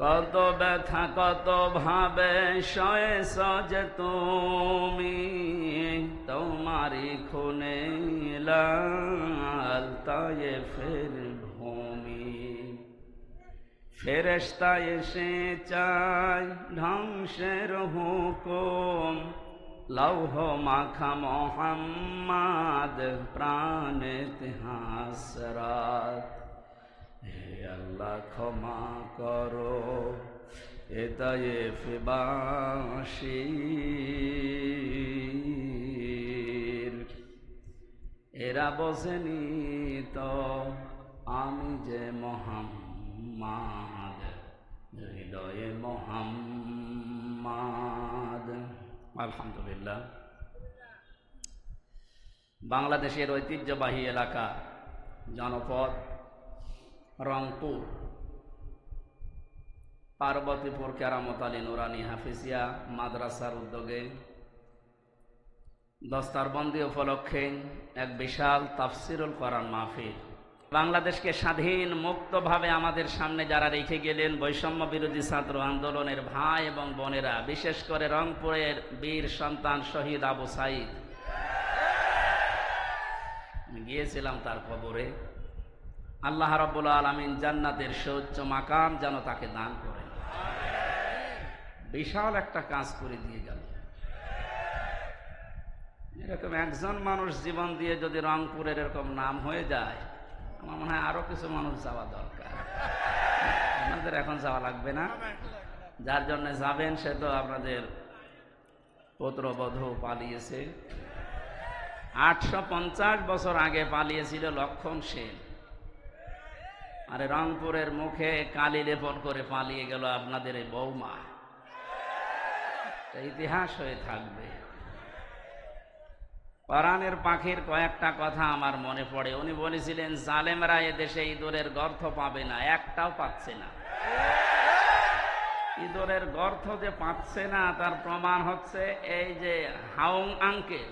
কত ব্যথা কত ভাবে সয়ে সজে তুমি, তোমারি খুনে লাল তায়েফের ভূমি। ফেরেশতা এসে চায় ধ্বংসের হুকুম, লৌহ মাখা মোহাম্মদ প্রাণের হাসরাত। হে আল্লাহ ক্ষমা করো এ তায়েফবাসীর, এরা বোঝেনি তো আমি যে মোহাম্মদ, হৃদয়ে মোহাম্মদ। আলহামদুলিল্লাহ। বাংলাদেশের ঐতিহ্যবাহী এলাকা জনপদ রংপুর, পার্বতীপুর কেরামত আলী নুরানি হাফিজিয়া মাদ্রাসার উদ্যোগে দস্তারবন্দি উপলক্ষে এক বিশাল তাফসিরুল কোরআন মাহফিল। বাংলাদেশকে স্বাধীন মুক্তভাবে আমাদের সামনে যারা রেখে গেলেন, বৈষম্য বিরোধী ছাত্র আন্দোলনের ভাই এবং বোনেরা, বিশেষ করে রংপুরের বীর সন্তান শহীদ আবু সাইদ। গিয়েছিলাম তার কবরে। আল্লাহ রাব্বুল আলামিন জান্নাতের সুউচ্চ মাকাম যেন তাকে দান করেন। বিশাল একটা কাজ করে দিয়ে গেল। এরকম একজন মানুষ জীবন দিয়ে যদি রংপুরের এরকম নাম হয়ে যায়, আমার মনে হয় আরো কিছু মানুষ যাওয়া দরকার। আপনাদের এখন যাওয়া লাগবে না, যার জন্য যাবেন সে তো আপনাদের পুত্রবধূ পালিয়েছে। 850 বছর আগে পালিয়েছিল লক্ষণ সেন, আরে রংপুরের মুখে কালি লেপন করে পালিয়ে গেল আপনাদের এই বৌমা। ইতিহাস হয়ে থাকবে। কোরআনের পাখির কয়েকটা কথা আমার মনে পড়ে। উনি বলেছিলেন, জালেমরা এদেশে ইঁদুরের গর্ত পাবে না, একটাও পাচ্ছে না। ইঁদুরের গর্ত যে পাচ্ছে না তার প্রমাণ হচ্ছে এই যে হাউং আঙ্কেল,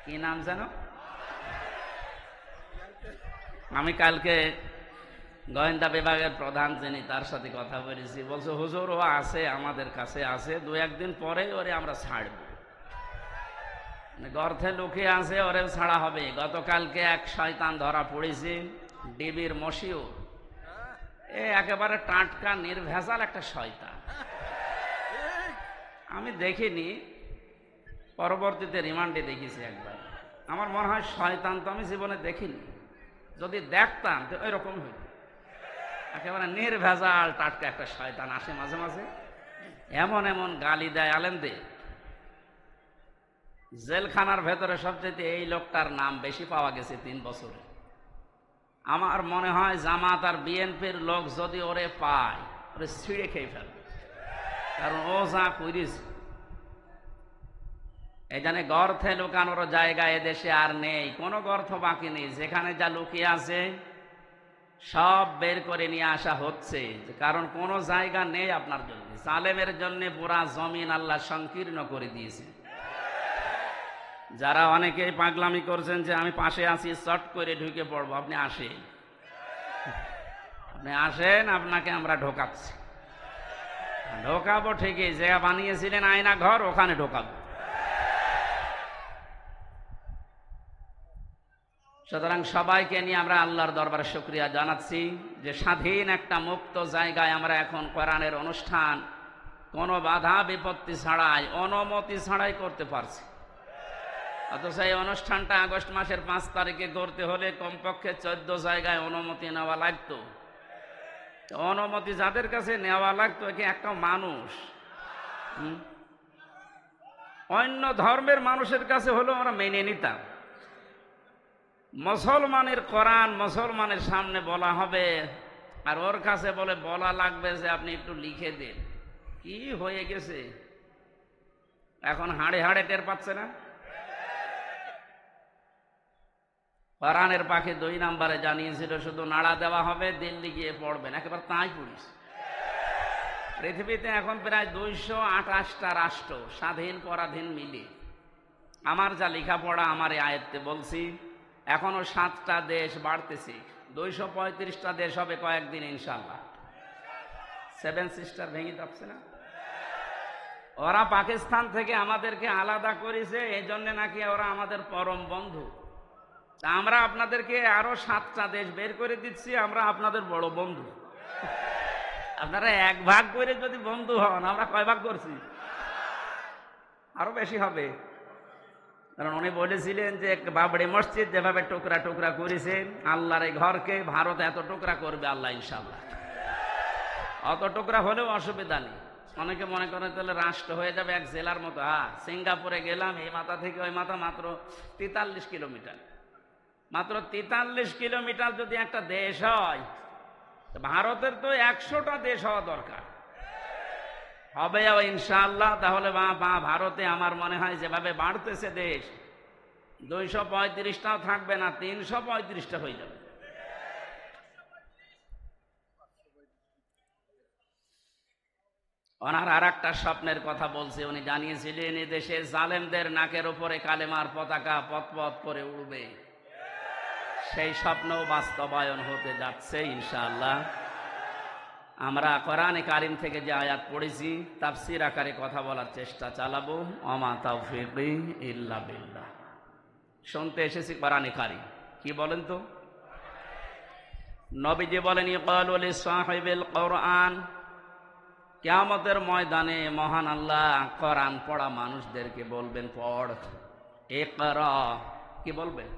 কি নাম জানো? আমি কালকে গোয়েন্দা বিভাগের প্রধান যিনি, তার সাথে কথা বলেছি। বলছে, হুজুর ও আছে, আমাদের কাছে আছে, 2-1 দিন পরে ওরে আমরা ছাড়ব। গর্তে লুকিয়ে আছে, ওরে ছাড়া হবে। গতকালকে এক শয়তান ধরা পড়েছে, ডিবির মশিউর। একেবারে টাটকা নির্ভেজাল একটা শয়তান। আমি দেখিনি, পরবর্তীতে রিমান্ডে দেখেছি একবার। আমার মনে হয় শয়তান তো আমি জীবনে দেখিনি, যদি দেখতাম তো ওইরকম হইত। একেবারে নির্ভেজাল টাটকা একটা শয়তান আসে মাঝে মাঝে, এমন এমন গালি দেয় আলেমদের। জেলখানার ভেতরে সবচেয়ে এই লোকটার নাম বেশি পাওয়া গেছে 3 বছরে। আমার মনে হয় জামাত আর বিএনপির লোক যদি ওরে পায়, ওরে ছিঁড়ে খেয়ে ফেলবে, কারণ ও যা করিস। এই জানে গর্তে লুকানোর জায়গা এদেশে আর নেই, কোনো গর্ত বাকি নেই। যেখানে যা লুকিয়ে আছে সব বের করে নিয়ে আসা হচ্ছে, কারণ কোনো জায়গা নেই আপনার জন্য। জালেমের জন্য পুরা জমিন আল্লাহ সংকীর্ণ করে দিয়েছে। যারা অনেকেই পাগলামি করছেন যে আমি পাশে আছি, চট করে ঢুকে পড়বো, আপনি আসেন, আপনাকে আমরা ঢোকাচ্ছি। ঢোকাবো ঠিকই, যে বানিয়েছিলেন আয়না ঘর, ওখানে ঢোকাবো। সুতরাং সবাইকে নিয়ে আমরা আল্লাহর দরবারে শুকরিয়া জানাচ্ছি যে স্বাধীন একটা মুক্ত জায়গায় আমরা এখন কোরআনের অনুষ্ঠান কোনো বাধা বিপত্তি ছাড়াই, অনুমতি ছাড়াই করতে পারছি। অথচ এই অনুষ্ঠানটা আগস্ট মাসের 5 তারিখে করতে হলে কমপক্ষে 14 জায়গায় অনুমতি নেওয়া লাগতো। অনুমতি যাদের কাছে নেওয়া লাগতো, কি একটা মানুষ অন্য ধর্মের মানুষের কাছে হলেও আমরা মেনে নিতাম। মুসলমানের কোরআন মুসলমানের সামনে বলা হবে, আর ওর কাছে বলা লাগবে যে আপনি একটু লিখে দেন। কি হয়ে গেছে এখন, হাড়ে হাড়ে টের পাচ্ছে না। কোরআনের পাখি 2 নম্বরে জানিয়েছিল শুধু নাড়া দেওয়া হবে, দিল্লি গিয়ে পড়বেন। একেবারে তাই পড়িস। পৃথিবীতে এখন প্রায় 228টা রাষ্ট্র, স্বাধীন পরাধীন মিলে। আমার যা লেখাপড়া আমার এই আয়ত্তে বলছি, এখনো 7টা দেশ বাড়তেছে, 235টা দেশ হবে কয়েকদিন ইনশাল্লাহ। সেভেন সিস্টার ভেঙে যাচ্ছে না? ওরা পাকিস্তান থেকে আমাদেরকে আলাদা করেছে, এই জন্য নাকি ওরা আমাদের পরম বন্ধু। তা আমরা আপনাদেরকে আরো 7টা দেশ বের করে দিচ্ছি, আমরা আপনাদের বড় বন্ধু। আপনারা এক ভাগ করে যদি বন্ধু হন, আমরা কয় ভাগ করছি? আরো বেশি হবে। কারণ উনি বলেছিলেন যে বাবরি মসজিদ যেভাবে টুকরা টুকরা করেছেন, আল্লাহর এই ঘরকে ভারত এত টুকরা করবে আল্লাহ ইনশাআল্লাহ। অত টুকরা হলেও অসুবিধা নেই। অনেকে মনে করেন তাহলে রাষ্ট্র হয়ে যাবে এক জেলার মতো। হ্যাঁ, সিঙ্গাপুরে গেলাম, এই মাথা থেকে ওই মাথা মাত্র 43 কিলোমিটার। মাত্র 43 কিলোমিটার যদি একটা দেশ হয়, ভারতের তো 100টা দেশ হওয়া দরকার। হবে ইনশাআল্লাহ। তাহলে ভারতে আমার মনে হয় যেভাবে বাড়তেছে দেশ, 235টাও থাকবে না, 335টা হয়ে যাবে। ওনার আর একটা স্বপ্নের কথা বলছে। উনি জানিয়েছিলেন এই দেশে জালেমদের নাকের উপরে কালেমার পতাকা পথ করে উড়বে। সেই স্বপ্নও বাস্তবায়ন হতে যাচ্ছে ইনশাআল্লাহ। আমরা কোরআনে কারিম থেকে যে আয়াত পড়েছি, তাফসীর আকারে কথা বলার চেষ্টা চালাবো। ওমা তাওফীকি ইল্লা বিল্লাহ। শুনতে এসেছি কোরআনে কারিম, কি বলেন তো? নবীজি বলেন, ইকালু লিসাহিবিল কোরআন, কিয়ামতের ময়দানে মহান আল্লাহ কোরআন পড়া মানুষদেরকে বলবেন, পড়। ইকরা, কি বলবেন?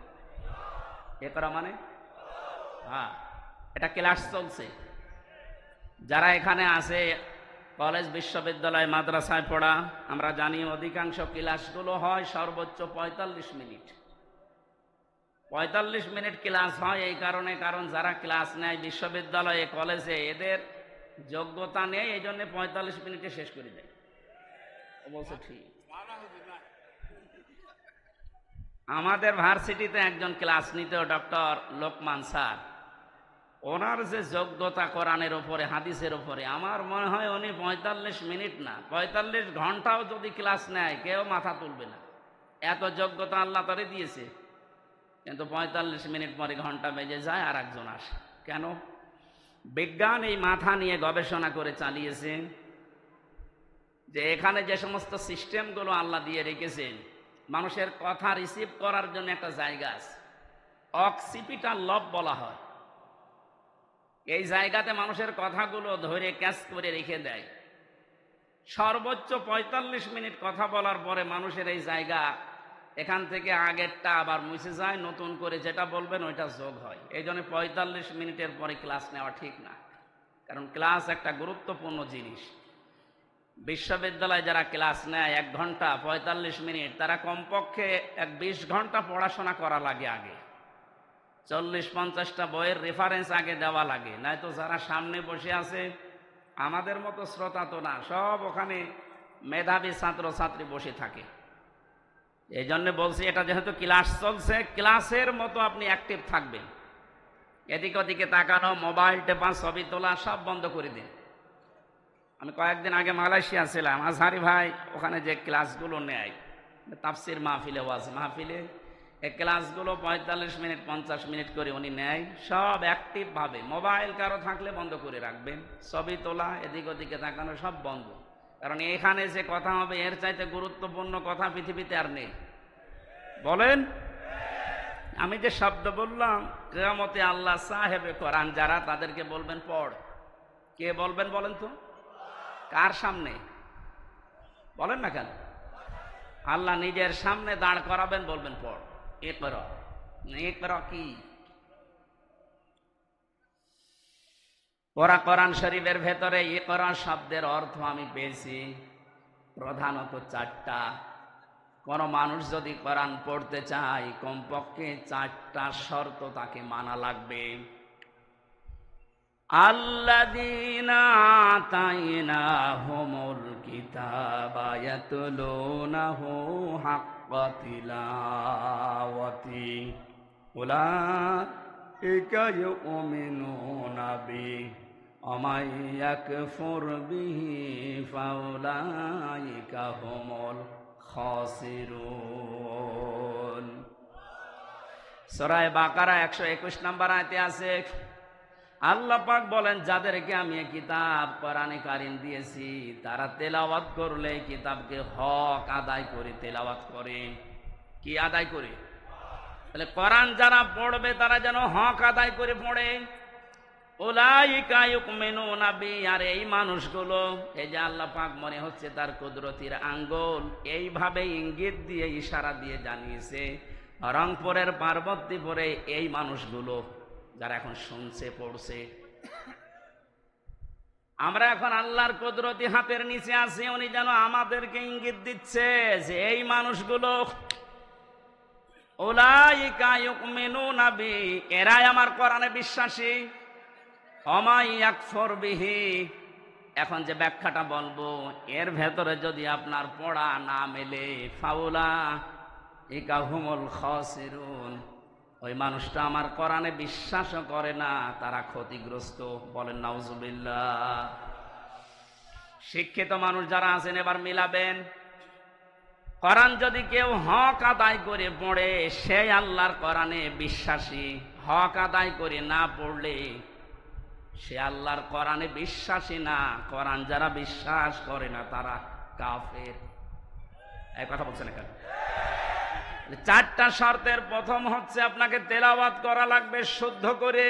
ইকরা মানে, হ্যাঁ, এটা ক্লাস চলছে। যারা এখানে আছে কলেজ, বিশ্ববিদ্যালয়, মাদ্রাসায় পড়া, আমরা জানি অধিকাংশ ক্লাসগুলো হয় সর্বোচ্চ 45 মিনিট। 45 মিনিট ক্লাস হয় এই কারণে, কারণ যারা ক্লাস নেয় বিশ্ববিদ্যালয়ে, কলেজে, এদের যোগ্যতা নেই, এই জন্য 45 মিনিটে শেষ করে দেয়। বলছে ঠিক। আমাদের ভার্সিটিতে একজন ক্লাস নিত, ডক্টর লোকমান স্যার। ওনার যে যোগ্যতা কোরআনের উপরে, হাদিসের উপরে, আমার মনে হয় উনি 45 মিনিট না, 45 ঘন্টাও যদি ক্লাস নেয় কেউ মাথা তুলবে না। এত যোগ্যতা আল্লাহ তারে দিয়েছে। কিন্তু 45 মিনিট পরে ঘন্টা বেজে যায়, আর একজন আসে। কেন? বিজ্ঞান এই মাথা নিয়ে গবেষণা করে চালিয়েছে যে এখানে যে সমস্ত সিস্টেমগুলো আল্লাহ দিয়ে রেখেছেন, মানুষের কথা রিসিভ করার জন্য একটা জায়গা আছে, অক্সিপিটাল লব বলা হয়। এই জায়গাতে মানুষের কথাগুলো ধরে ক্যাচ করে রেখে দেয়। সর্বোচ্চ 45 মিনিট কথা বলার পরে মানুষের এই জায়গা, এখান থেকে আগেরটা আবার মুছে যায়, নতুন করে যেটা বলবেন ওইটা যোগ হয়। এই জন্য 45 মিনিটের পরে ক্লাস নেওয়া ঠিক না, কারণ ক্লাস একটা গুরুত্বপূর্ণ জিনিস। বিশ্ববিদ্যালয়ে যারা ক্লাস নেয় 1 ঘন্টা 45 মিনিট, তারা কমপক্ষে 20 ঘন্টা পড়াশোনা করা লাগে। আগে 40-50টা বইয়ের রেফারেন্স আগে দেওয়া লাগে, নয়তো যারা সামনে বসে আছে আমাদের মতো শ্রোতা তো না, সব ওখানে মেধাবী ছাত্র ছাত্রী বসে থাকে। এই জন্য বলছি, এটা যেহেতু ক্লাস চলছে, ক্লাসের মতো আপনি অ্যাক্টিভ থাকবেন। এদিক ওদিকে তাকানো, মোবাইল টেপা, ছবি তোলা সব বন্ধ করে দিন। আমি কয়েকদিন আগে মালয়েশিয়া ছিলাম, আজহারি ভাই ওখানে যে ক্লাসগুলো নেয়, তাফসির মাহফিলে, ওয়াজ মাহফিলে, এই ক্লাসগুলো 45 মিনিট 50 মিনিট করে উনি নেয়, সব অ্যাক্টিভ ভাবে। মোবাইল কারো থাকলে বন্ধ করে রাখবেন, ছবি তোলা, এদিক ওদিকে তাকানো সব বন্ধ। কারণ এখানে যে কথা হবে এর চাইতে গুরুত্বপূর্ণ কথা পৃথিবীতে আর নেই। বলেন, আমি যে শব্দ বললাম, কিয়ামতে আল্লাহ সাহেবে কোরআন যারা, তাদেরকে বলবেন পড়। কে বলবেন বলেন তো? কার সামনে বলেন না কেন? আল্লাহ নিজের সামনে দাঁড় করাবেন, বলবেন পড়। ইকরা। ইকরা কি? ওরা কোরআন শরীফের ভেতরে ইকরা শব্দের অর্থ আমি পেয়েছি প্রধানত 4টা। কোন মানুষ যদি কোরআন পড়তে চায়, কমপক্ষে 4টা শর্ত তাকে মানা লাগবে। আল্লাযীনা আতাইনাহুমুল কিতাবা ইয়াতলুনাহু হাক্কা তিলাওয়াতি উলাইকা ইউমিনুনা বিহি ওয়া মান ইয়াকফুর বিহি ফাউলাইকা হুমুল খাসিরুন। সূরা বাকারা 121 নম্বর আয়াতে আছে, আল্লাহ পাক বলেন, যাদেরকে আমি এই কিতাব কোরআনে কারিম দিয়েছি তারা তেলাওয়াত করলে কিতাবকে হক আদায় করে তেলাওয়াত করে। কি আদায় করে? তাহলে কোরআন যারা পড়বে তারা যেন হক আদায় করে পড়ে। উলাইকা ইউমিনুনা বি, আর এই মানুষগুলো, এই যে আল্লাহ পাক মনে হচ্ছে তার কুদরতির আঙ্গুল এইভাবে ইঙ্গিত দিয়ে ইশারা দিয়ে জানিয়েছে রংপুরের পার্বতীপুরে এই মানুষগুলো যারা এখন শুনছে পড়ছে, আমরা এখন আল্লাহর কুদরতি হাতের নিচে আছি, উনি যেন আমাদেরকে ইঙ্গিত দিচ্ছে যে এই মানুষগুলো উলাইকা ইউমিনুনা বি, এরাই আমার কোরআনে বিশ্বাসী। ওমা ইয়াকফুর বিহি, এখন যে ব্যাখ্যাটা বলবো এর ভেতরে যদি আপনার পড়া না মেলে, ফাউলাইকা হুমুল খাসিরুন, ওই মানুষটা আমার কোরআনে বিশ্বাসও করে না, তারা ক্ষতিগ্রস্ত। বলেন নাউজুবিল্লাহ। শিক্ষিত মানুষ যারা আছেন এবার মিলাবেন, কোরআন যদি কেউ হক আদায় করে পড়ে সে আল্লাহর কোরআনে বিশ্বাসী, হক আদায় করে না পড়লে সে আল্লাহর কোরআনে বিশ্বাসী না। কোরআন যারা বিশ্বাস করে না তারা কাফের। এই কথা বলছেন এখানে। চারটা শর্তের প্রথম হচ্ছে আপনাকে তেলাওয়াত করা লাগবে শুদ্ধ করে।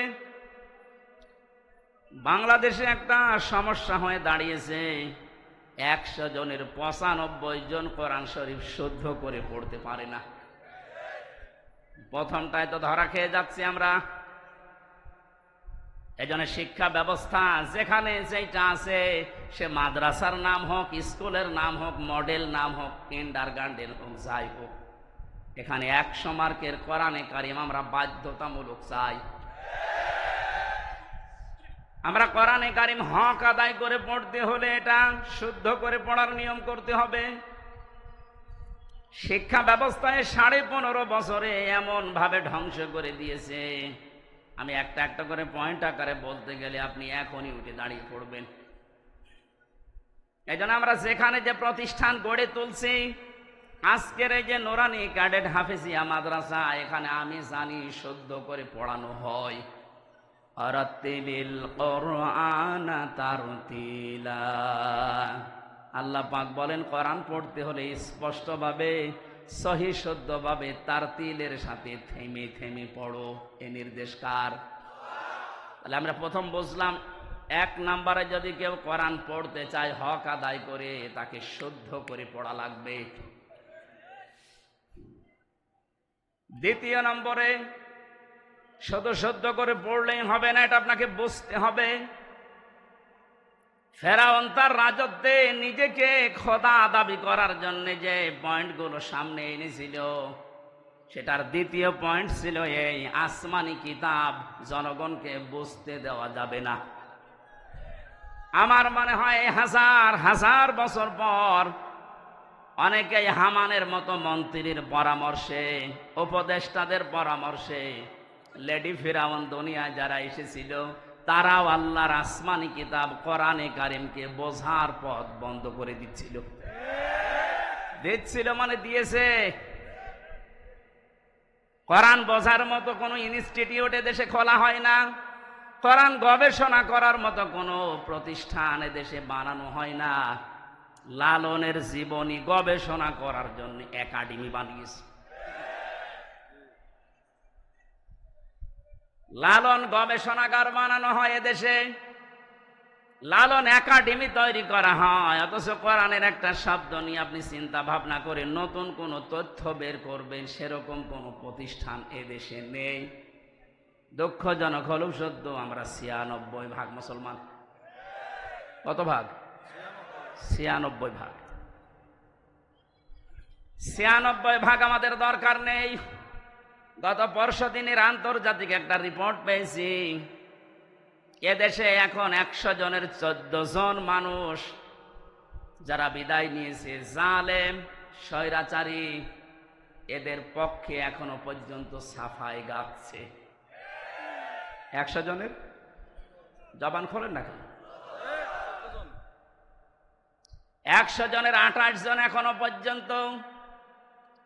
বাংলাদেশে একটা সমস্যা হয়ে দাঁড়িয়েছে, 100 জনের 95 জন কোরআন শরীফ শুদ্ধ করে পড়তে পারে না। প্রথমটায় তো ধরা খেয়ে যাচ্ছি আমরা। এজন্য শিক্ষা ব্যবস্থা যেখানে যেটা আছে, সে মাদ্রাসার নাম হোক, স্কুলের নাম হোক, মডেল নাম হোক, কিন্ডারগার্টেন হোক, যাই হোক, এখানে 100 মার্কের কোরআনে কারিম আমরা বাধ্যতামূলক চাই। আমরা কোরআনে কারিম হক আদায় করে পড়তে হলে এটা শুদ্ধ করে পড়ার নিয়ম করতে হবে। শিক্ষা ব্যবস্থায় 15.5 বছরে এমন ভাবে ধ্বংস করে দিয়েছে, আমি একটা একটা করে পয়েন্ট আকারে বলতে গেলে আপনি এখনই উঠে দাঁড়িয়ে পড়বেন। এই জন্য আমরা যেখানে যে প্রতিষ্ঠান গড়ে তুলছি, আজকের এই যে নুরানি ক্যাডেট হাফেজিয়া মাদ্রাসা, এখানে আমি জানি শুদ্ধ করে পড়ানো হয়। আরাতিলিল কুরআন তারতিলা, আল্লাহ পাক বলেন কোরআন পড়তে হলে স্পষ্টভাবে সহি শুদ্ধভাবে তারতিলের সাথে থেমে থেমে পড়ো। এ নির্দেশ কার? তাহলে আমরা প্রথম বুঝলাম, 1 নম্বরে যদি কেউ কোরআন পড়তে চায় হক আদায় করে, তাকে শুদ্ধ করে পড়া লাগবে। দ্বিতীয় নম্বরে, শুধু শুদ্ধ করে পড়লেই হবে না, এটা আপনাকে বুঝতে হবে। ফেরাউন তার রাজত্বে নিজেকে খোদা দাবি করার জন্য যে পয়েন্টগুলো সামনে এনেছিল, সেটার দ্বিতীয় পয়েন্ট ছিল এই, আসমানি কিতাব জনগণকে বুঝতে দেওয়া যাবে না। আমার মনে হয় 1000 বছর পর অনেকেই হামানের মতো মন্ত্রীর পরামর্শে, উপদেষ্টাদের পরামর্শে, লেডি ফিরাউন দুনিয়ায় যারা এসেছিল, তারাও আল্লাহর আসমানি কিতাব কোরআনে কারিমকে বোঝার পথ বন্ধ করে দিচ্ছিল। মানে দিয়েছে। কোরআন বোঝার মতো কোনো ইনস্টিটিউট দেশে খোলা হয় না, কোরআন গবেষণা করার মতো কোনো প্রতিষ্ঠান দেশে বানানো হয় না। লালনের জীবনী গবেষণা করার জন্য একাডেমি বানিয়েছে। লালন গবেষণাগার বানানো হয় এদেশে, লালন একাডেমি তৈরি করা হয়, অথচ কোরআনের একটা শব্দ নিয়ে আপনি চিন্তা ভাবনা করে নতুন কোন তথ্য বের করবেন সেরকম কোন প্রতিষ্ঠান এদেশে নেই। দুঃখজনক হলেও সত্য, আমরা 96% মুসলমান। কত ভাগ? 96%। 96% আমাদের দরকার নেই। গত পরশু দিনের আন্তর্জাতিক একটা রিপোর্ট পেয়েছি, এদেশে এখন 100 জনের 14 জন মানুষ যারা বিদায় নিয়েছে, জালেম স্বৈরাচারী, এদের পক্ষে এখনো পর্যন্ত সাফাই গাচ্ছে। 100 জনের জবান খোলেন না কেন? 100 জনের 28 জন এখনো পর্যন্ত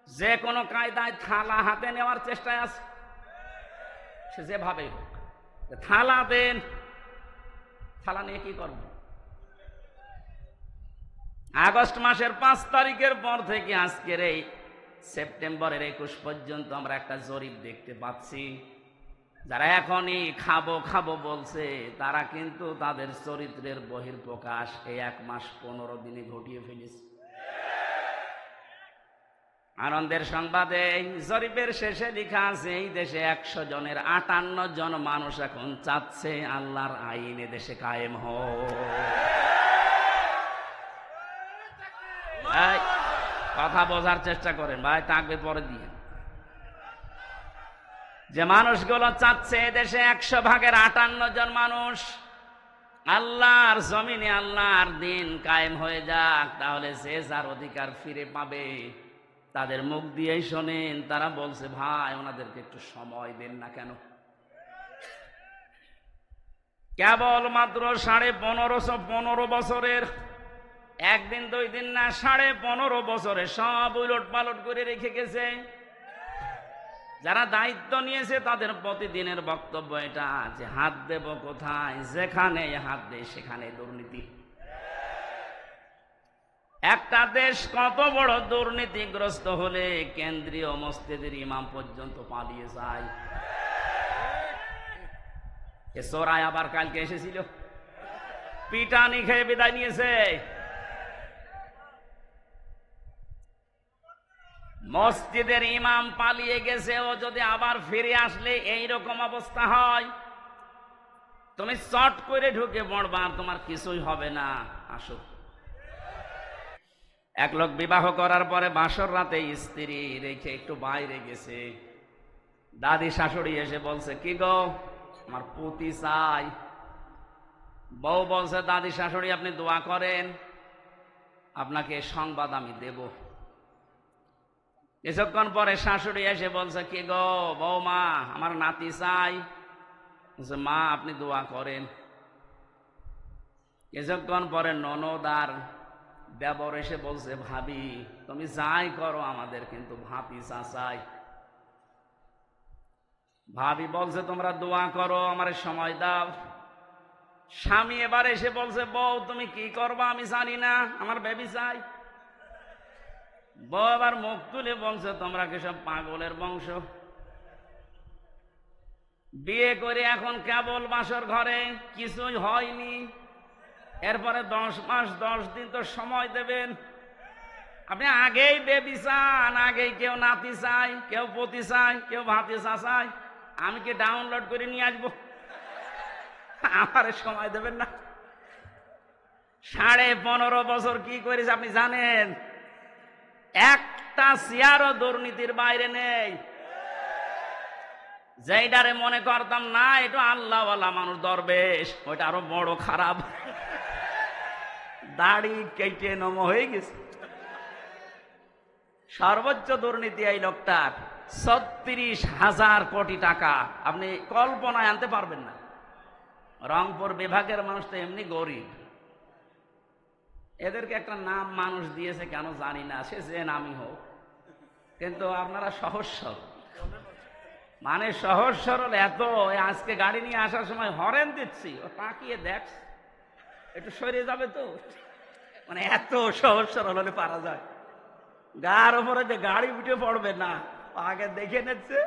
যে কোনো কায়দায় থালা হাতে নেওয়ার চেষ্টায় আছে। সে যেভাবে হোক থালা দেন, থালা নিয়ে কি করব? আগস্ট মাসের 5 তারিখের পর থেকে আজকের এই সেপ্টেম্বরের 21 পর্যন্ত আমরা একটা জরিপ দেখতে পাচ্ছি, যারা এখনই খাবো খাবো বলছে তারা কিন্তু তাদের চরিত্রের বহিঃপ্রকাশ এই 1 মাস 15 দিনে ঘটিয়ে ফেলেছে। আনন্দের সংবাদে জরিপের শেষে লেখা আছে এই দেশে 100 জনের 58 জন মানুষ এখন চাচ্ছে আল্লাহর আইন এ দেশে কায়েম হোক। কথা বোঝার চেষ্টা করেন ভাই, তাকবীর পরে দিয়ে। যে মানুষগুলো চাচ্ছে দেশে 100 ভাগের 58 জন মানুষ আল্লাহর জমিনে আল্লাহর দিন কায়েম হয়ে যাক, তাহলে যে যার অধিকার ফিরে পাবে। তাদের মুখ দিয়েই শোনেন, তারা বলছে ভাই ওনাদেরকে একটু সময় দেন না কেন? কেবল মাত্র 1515 বছরের, একদিন 2 দিন না, 15.5 বছরে সব উলট পালট করে রেখে গেছে। যারা দায়িত্ব নিয়েছে তাদের প্রতিদিনের বক্তব্য এটা যে হাত দেব কোথায়, যেখানে হাত দেয় সেখানে দুর্নীতি। একটা দেশ কত বড় দুর্নীতিগ্রস্ত হলে কেন্দ্রীয় মসজিদের ইমাম পর্যন্ত পালিয়ে যায়। এ চোরাই আবার কালকে এসেছিল, পিটানি খেয়ে বিদায় নিয়েছে। মসজিদের ইমাম পালিয়ে গেছে, ও যদি আবার ফিরে আসলে এই রকম অবস্থা হয়, তুমি চট করে ঢুকে পড়বা, তোমার কিছুই হবে না। আসো। এক লোক বিবাহ করার পরে বাসর রাতে স্ত্রী রেখে একটু বাইরে গেছে। দাদি শাশুড়ি এসে বলছে কি গো, আমার পুতি চাই। বউ বলছে দাদি শাশুড়ি আপনি দোয়া করেন, আপনাকে সংবাদ আমি দেব। কিছুক্ষণ পরে শাশুড়ি এসে বলছে কি গো বৌমা, আমার নাতি চাই। মা আপনি দোয়া করেন। কিছুক্ষণ পরে ননদ আর দেবর এসে বলছে ভাবি তুমি যাই করো আমাদের কিন্তু ভাতিজা চাই। ভাবি বলছে তোমরা দোয়া করো, আমার সময় দাও। স্বামী এবার এসে বলছে বউ তুমি কি করবা আমি জানি না, আমার বেবি চাই। বউ আবার মুখ তুলে বলছে তোমরা কি সব পাগলের বংশ? বিয়ে করে এখন কেবল বাসর ঘরে, কিছুই হয়নি। এরপরে 10 মাস 10 দিন তো সময় দেবেন। আপনি আগেই বেবি চান, আগেই কেউ নাতি চাই, কেউ পতি চাই, কেউ ভাতিজা চাই। আমি কি ডাউনলোড করে নিয়ে আসবো? আমার সময় দেবেন না। 15.5 বছর কি করেছে আপনি জানেন? একটা চেয়ারও দুর্নীতির বাইরে নেই। যেইটারে মনে করতাম না এটা আল্লাহওয়ালা মানুষ দরবেশ, ওইটা আরো বড় খারাপ। দাড়ি কেটে নম হয়ে গেছে। সর্বোচ্চ দুর্নীতি এই লোকটার 36,000 কোটি টাকা। আপনি কল্পনায় আনতে পারবেন না। রংপুর বিভাগের মানুষ তো এমনি গরিব, এদেরকে একটা নাম মানুষ দিয়েছে কেন জানি না, সে যে নামই হোক, কিন্তু আপনারা সহজ সরল, মানে সহজ সরল এত। আজকে গাড়ি নিয়ে আসার সময় হরেন দিচ্ছি, ও তাকিয়ে দেখ একটু সরে যাবে তো, মানে এত সহজ সরল হলে পারা যায়। গার উপরে যে গাড়ি উঠে পড়বে না, আগে দেখে নিচ্ছে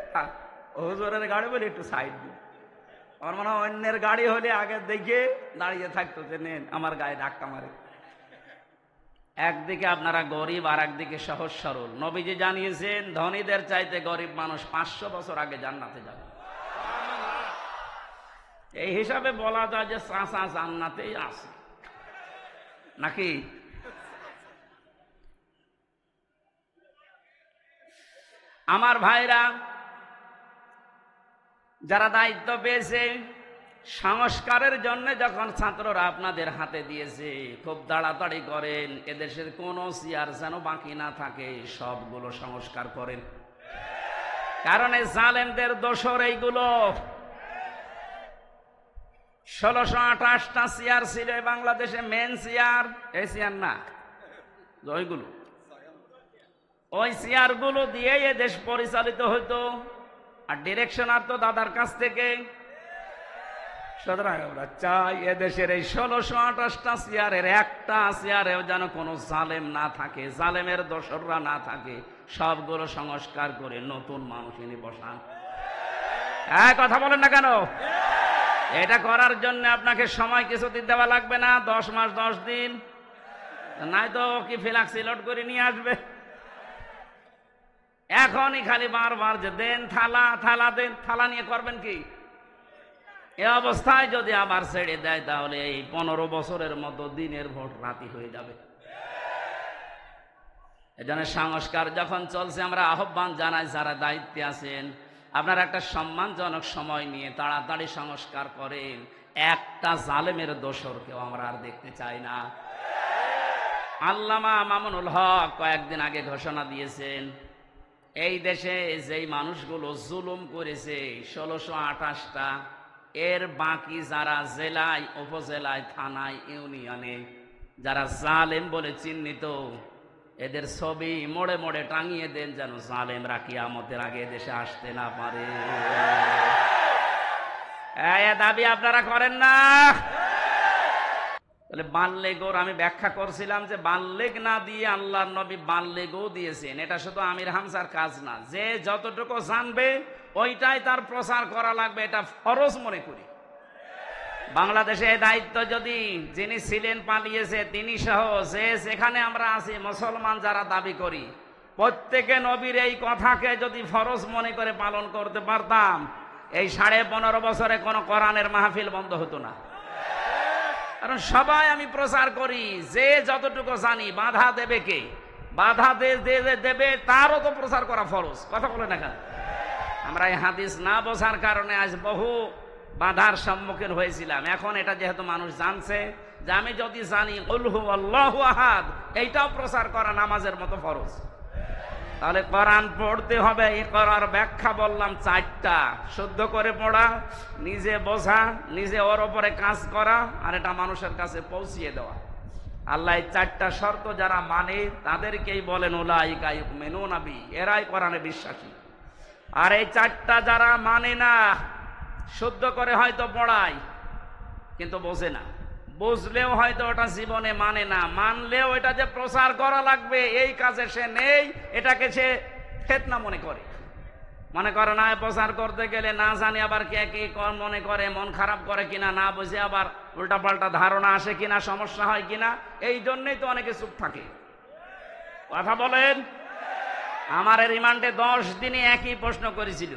হুজুরের গাড়ি বলে একটু সাইড দিয়ে। আমার মনে হয় অন্যের গাড়ি হলে আগে দেখে দাঁড়িয়ে থাকতো যে নেন আমার গায়ে ধাক্কা মারে। একদিকে আপনারা গরিব আর একদিকে সহজ সরল। নবীজি জানিয়েছেন ধনীদের চাইতে গরিব মানুষ 500 বছর আগে জান্নাতে যাবে। এই হিসাবে বলা যায় যে চাচা জান্নাতেই আছে নাকি? আমার ভাইরা যারা দায়িত্ব পেয়েছে, সংস্কারের জন্য যখন ছাত্ররা আপনাদের হাতে দিয়েছে, খুব তাড়াতাড়ি করেন, এদেশের কোনো চেয়ার যেন বাকি না থাকে, সবগুলো সংস্কার করেন। কারণ এই জালেমদের দোসর এইগুলো। 1628টা চেয়ার ছিল বাংলাদেশে, মেন চেয়ার, এই চেয়ার না, ওইগুলো, ওই চেয়ারগুলো দিয়ে এ দেশ পরিচালিত হইতো। আর ডিরেকশন আর তো দাদার কাছ থেকে। সুতরাং আমরা চাই এদেশের এই 1628টা চেয়ারের একটা চেয়ারেও যেন কোনো জালেম না থাকে, জালেমের দোসররা না থাকে, সবগুলো সংস্কার করে নতুন মানুষ এনে বসান। কথা বলেন না কেন? এটা করার জন্য আপনাকে সময় কিছুদিন দেওয়া লাগবে না, 10 মাস 10 দিন, নাই তো কি ফিলাক্সিলোড করে নিয়ে আসবে। এখনই খালি বারবার যে দেন থালা, থালা দেন, থালা নিয়ে করবেন কি? এ অবস্থায় যদি আবার ছেড়ে দেয় তাহলে এই 15 বছরের মতো দিনের ভোট রাতি হয়ে যাবে। এজন্য সংস্কার যখন চলছে আমরা আহ্বান জানাই, যারা দায়িত্বে আছেন আপনারা একটা সম্মানজনক সময় নিয়ে তাড়াতাড়ি সংস্কার করেন। একটা জালেমের দোসরকেও আমরা আর দেখতে চাই না। আল্লামা মামুনুল হক কয়েকদিন আগে ঘোষণা দিয়েছেন, এই দেশে যেই মানুষগুলো জুলুম করেছে 1628টা, এর বাকি যারা জেলায়, উপজেলায়, থানায়, ইউনিয়নে যারা জালেম বলে চিহ্নিত, এদের ছবি মোড়ে মোড়ে টাঙিয়ে দেন, যেন জালেমরা কিয়ামতের আগে দেশে আসতে না পারে। দাবি আপনারা করেন না? তাহলে বাল্যেগোর আমি ব্যাখ্যা করছিলাম যে বাল্যেগ না দিয়ে আল্লাহর নবী বাল্যেগও দিয়েছেন। এটা শুধু আমির হামজার কাজ না, যে যতটুকু জানবে ওইটাই তার প্রচার করা লাগবে, এটা ফরজ মনে করি। বাংলাদেশে এই দায়িত্ব যদি যিনি ছিলেন পালিয়েছে তিনি সহ যে যেখানে আমরা আছি মুসলমান যারা দাবি করি, প্রত্যেকে নবীর এই কথাকে যদি ফরজ মনে করে পালন করতে পারতাম, এই 15.5 বছরে কোনো কোরআনের মাহফিল বন্ধ হতো না। কারণ সবাই আমি প্রচার করি, যে যতটুকু জানি বাধা দেবে কে? বাধা দেবে তারও তো প্রচার করা ফরজ। কথা বলে না কেন? আমরা এই হাদিস না বোঝার কারণে আজ বহু বাধার সম্মুখীন হয়েছিলাম। এখন এটা যেহেতু মানুষ জানছে যে আমি যদি জানি কুল হু আল্লাহু আহাদ, এইটাও প্রচার করা নামাজের মতো ফরজ। তাহলে কোরআন পড়তে হবে। এই করার ব্যাখ্যা বললাম 4টা: শুদ্ধ করে পড়া, নিজে বোঝা, নিজে ওর উপরে কাজ করা, আর এটা মানুষের কাছে পৌঁছিয়ে দেওয়া। আল্লাহ এই 4টা শর্ত যারা মানে তাদেরকেই বলেন উলাইকা ইউমিনুনা বি, এরাই কোরআনে বিশ্বাসী। আর এই 4টা যারা মানে না, শুদ্ধ করে হয়তো পড়ায় কিন্তু বোঝে না, বুঝলেও হয়তো ওটা জীবনে মানে না, মানলেও এটা যে প্রচার করা লাগবে এই কাজে সে নেই, এটাকে সে ফিতনা মনে করে না। প্রচার করতে গেলে না জানি আবার কে কি মনে করে, মন খারাপ করে কিনা, না বুঝে আবার উল্টাপাল্টা ধারণা আসে কিনা, সমস্যা হয় কিনা, এই জন্যই তো অনেকে চুপ থাকে। কথা বলেন। আমার রিমান্ডে 10 দিনে একই প্রশ্ন করেছিল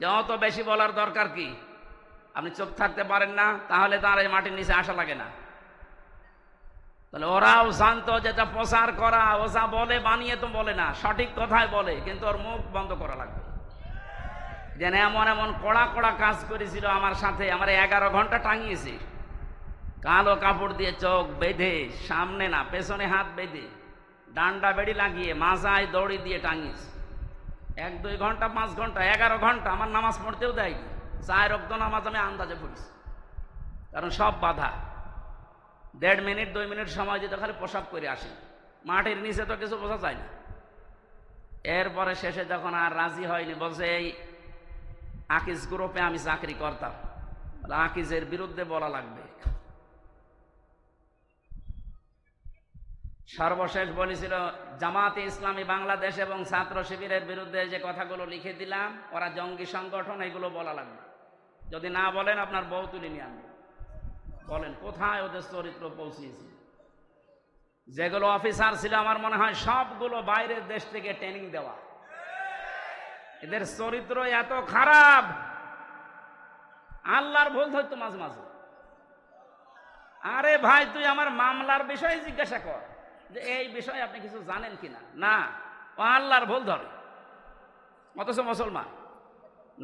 যে অত বেশি বলার দরকার কি? আপনি চুপ থাকতে পারেন না, তাহলে তার এই মাটির নিচে আসা লাগে না। তাহলে ওরাও জানতো যেটা প্রচার করা, ও যা বলে বানিয়ে তো বলে না, সঠিক কথাই বলে, কিন্তু ওর মুখ বন্ধ করা লাগবে। যেন এমন এমন কড়া কড়া কাজ করেছিল আমার সাথে, আমার 11 ঘন্টা টাঙিয়েছে, কালো কাপড় দিয়ে চোখ বেঁধে, সামনে না পেছনে হাত বেঁধে, ডান্ডা বেড়ি লাগিয়ে, মাজায় দড়ি দিয়ে টাঙিয়েছে। 1-2 ঘন্টা 5 ঘন্টা 11 ঘন্টা আমার নামাজ পড়তেও দেয়নি। 4 ওয়াক্ত নামাজ আমি আন্দাজে পড়েছি, কারণ সব বাধা। 1.5 মিনিট 2 মিনিট সময় দিতে খালি প্রসাব করে আসি, মাটির নিচে তো কিছু বোঝা যায় না। এরপরে শেষে যখন আর রাজি হয়নি, বলছে এই আকিজ গ্রুপে আমি চাকরি করতাম, আকিজের বিরুদ্ধে বলা লাগবে। সর্বশেষ বলেছিল জামাতে ইসলামী বাংলাদেশ এবং ছাত্র শিবিরের বিরুদ্ধে যে কথাগুলো লিখে দিলাম, ওরা জঙ্গি সংগঠন, এগুলো বলা লাগবে। যদি না বলেন আপনার বউ তুলে নিয়ে আনবে। বলেন কোথায় ওদের চরিত্র পৌঁছিয়েছে। যেগুলো অফিসার ছিল আমার মনে হয় সবগুলো বাইরের দেশ থেকে ট্রেনিং দেওয়া। এদের চরিত্র এত খারাপ, আল্লাহর ভুল ধরতো মাঝে মাঝে। আরে ভাই, তুই আমার মামলার বিষয়ে জিজ্ঞাসা কর যে এই বিষয়ে আপনি কিছু জানেন কিনা। না, ও আল্লাহর ভুল ধরে। অথচ মুসলমান।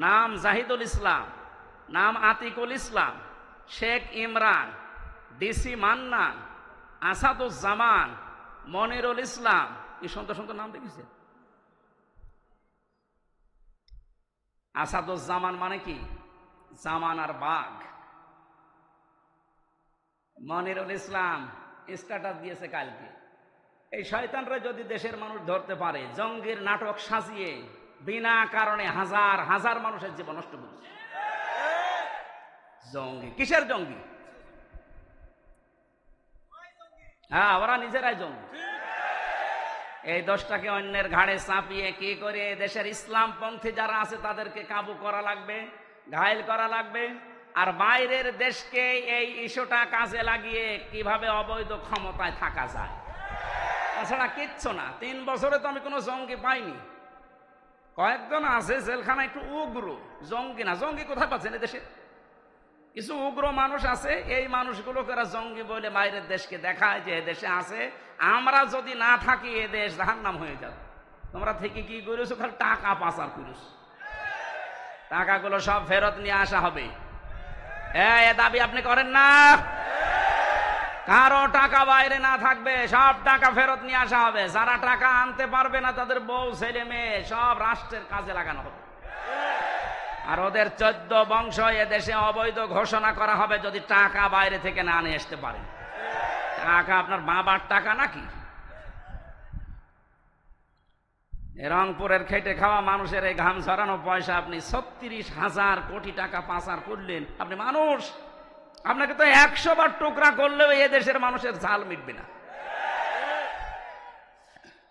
নাম জাহিদুল ইসলাম, নাম আতিকুল ইসলাম, শেখ ইমরান, ডিসি মান্নান, আসাদুজ্জামান, মনিরুল ইসলাম, কি সুন্দর সুন্দর নাম দেখেছেন। আসাদুজ্জামান মানে কি? জামানার বাঘ। মনিরুল ইসলাম স্ট্যাটাস দিয়েছে কালকে, এই শয়তানরা যদি দেশের মানুষ ধরতে পারে, জঙ্গির নাটক সাজিয়ে বিনা কারণে হাজার হাজার মানুষের জীবন নষ্ট করেছে। জঙ্গি। কিসের জঙ্গি? হ্যাঁ, ওরা নিজেরাই জঙ্গি। এই দোষটাকে অন্যের ঘাড়ে চাপিয়ে কি করে দেশের ইসলামপন্থী যারা আছে তাদেরকে কাবু করা লাগবে, ঘায়েল করা লাগবে, আর বাইরের দেশকে এই ইস্যুটা কাজে লাগিয়ে কিভাবে অবৈধ ক্ষমতায় থাকা যায়, তাছাড়া কিচ্ছু না। 3 বছরে তো আমি কোনো জঙ্গি পাইনি। কয়েকজন আছে জেলখানা একটু উগ্র, জঙ্গি না। জঙ্গি কোথায় পাচ্ছেন? দেশে কিছু উগ্র মানুষ আছে, এই মানুষগুলোকে এরা জঙ্গি বলে বাইরের দেশকে দেখায় যে দেশে আছে। আমরা যদি না থাকি এ দেশ জাহান্নাম হয়ে যাবে। তোমরা থেকে কি করেছো? খালি টাকা পাচার করেছো। টাকাগুলো সব ফেরত নিয়ে আসা হবে। এ দাবি আপনি করেন না? কারো টাকা বাইরে না থাকবে, সব টাকা ফেরত নিয়ে আসা হবে। যারা টাকা আনতে পারবে না তাদের বউ ছেলে মেয়ে সব রাষ্ট্রের কাজে লাগানো হবে। আর ওদের 14 বংশ এ দেশে অবৈধ ঘোষণা করা হবে যদি টাকা বাইরে থেকে না নিয়ে আসতে পারে। টাকা আপনার বাবার টাকা নাকি? রংপুরের খেটে খাওয়া মানুষের এই ঘাম ঝরানো পয়সা আপনি 36,000 কোটি টাকা পাচার করলেন। আপনি মানুষ, আপনাকে তো 100 বার টুকরা করলেও এ দেশের মানুষের ঝাল মিটবে না।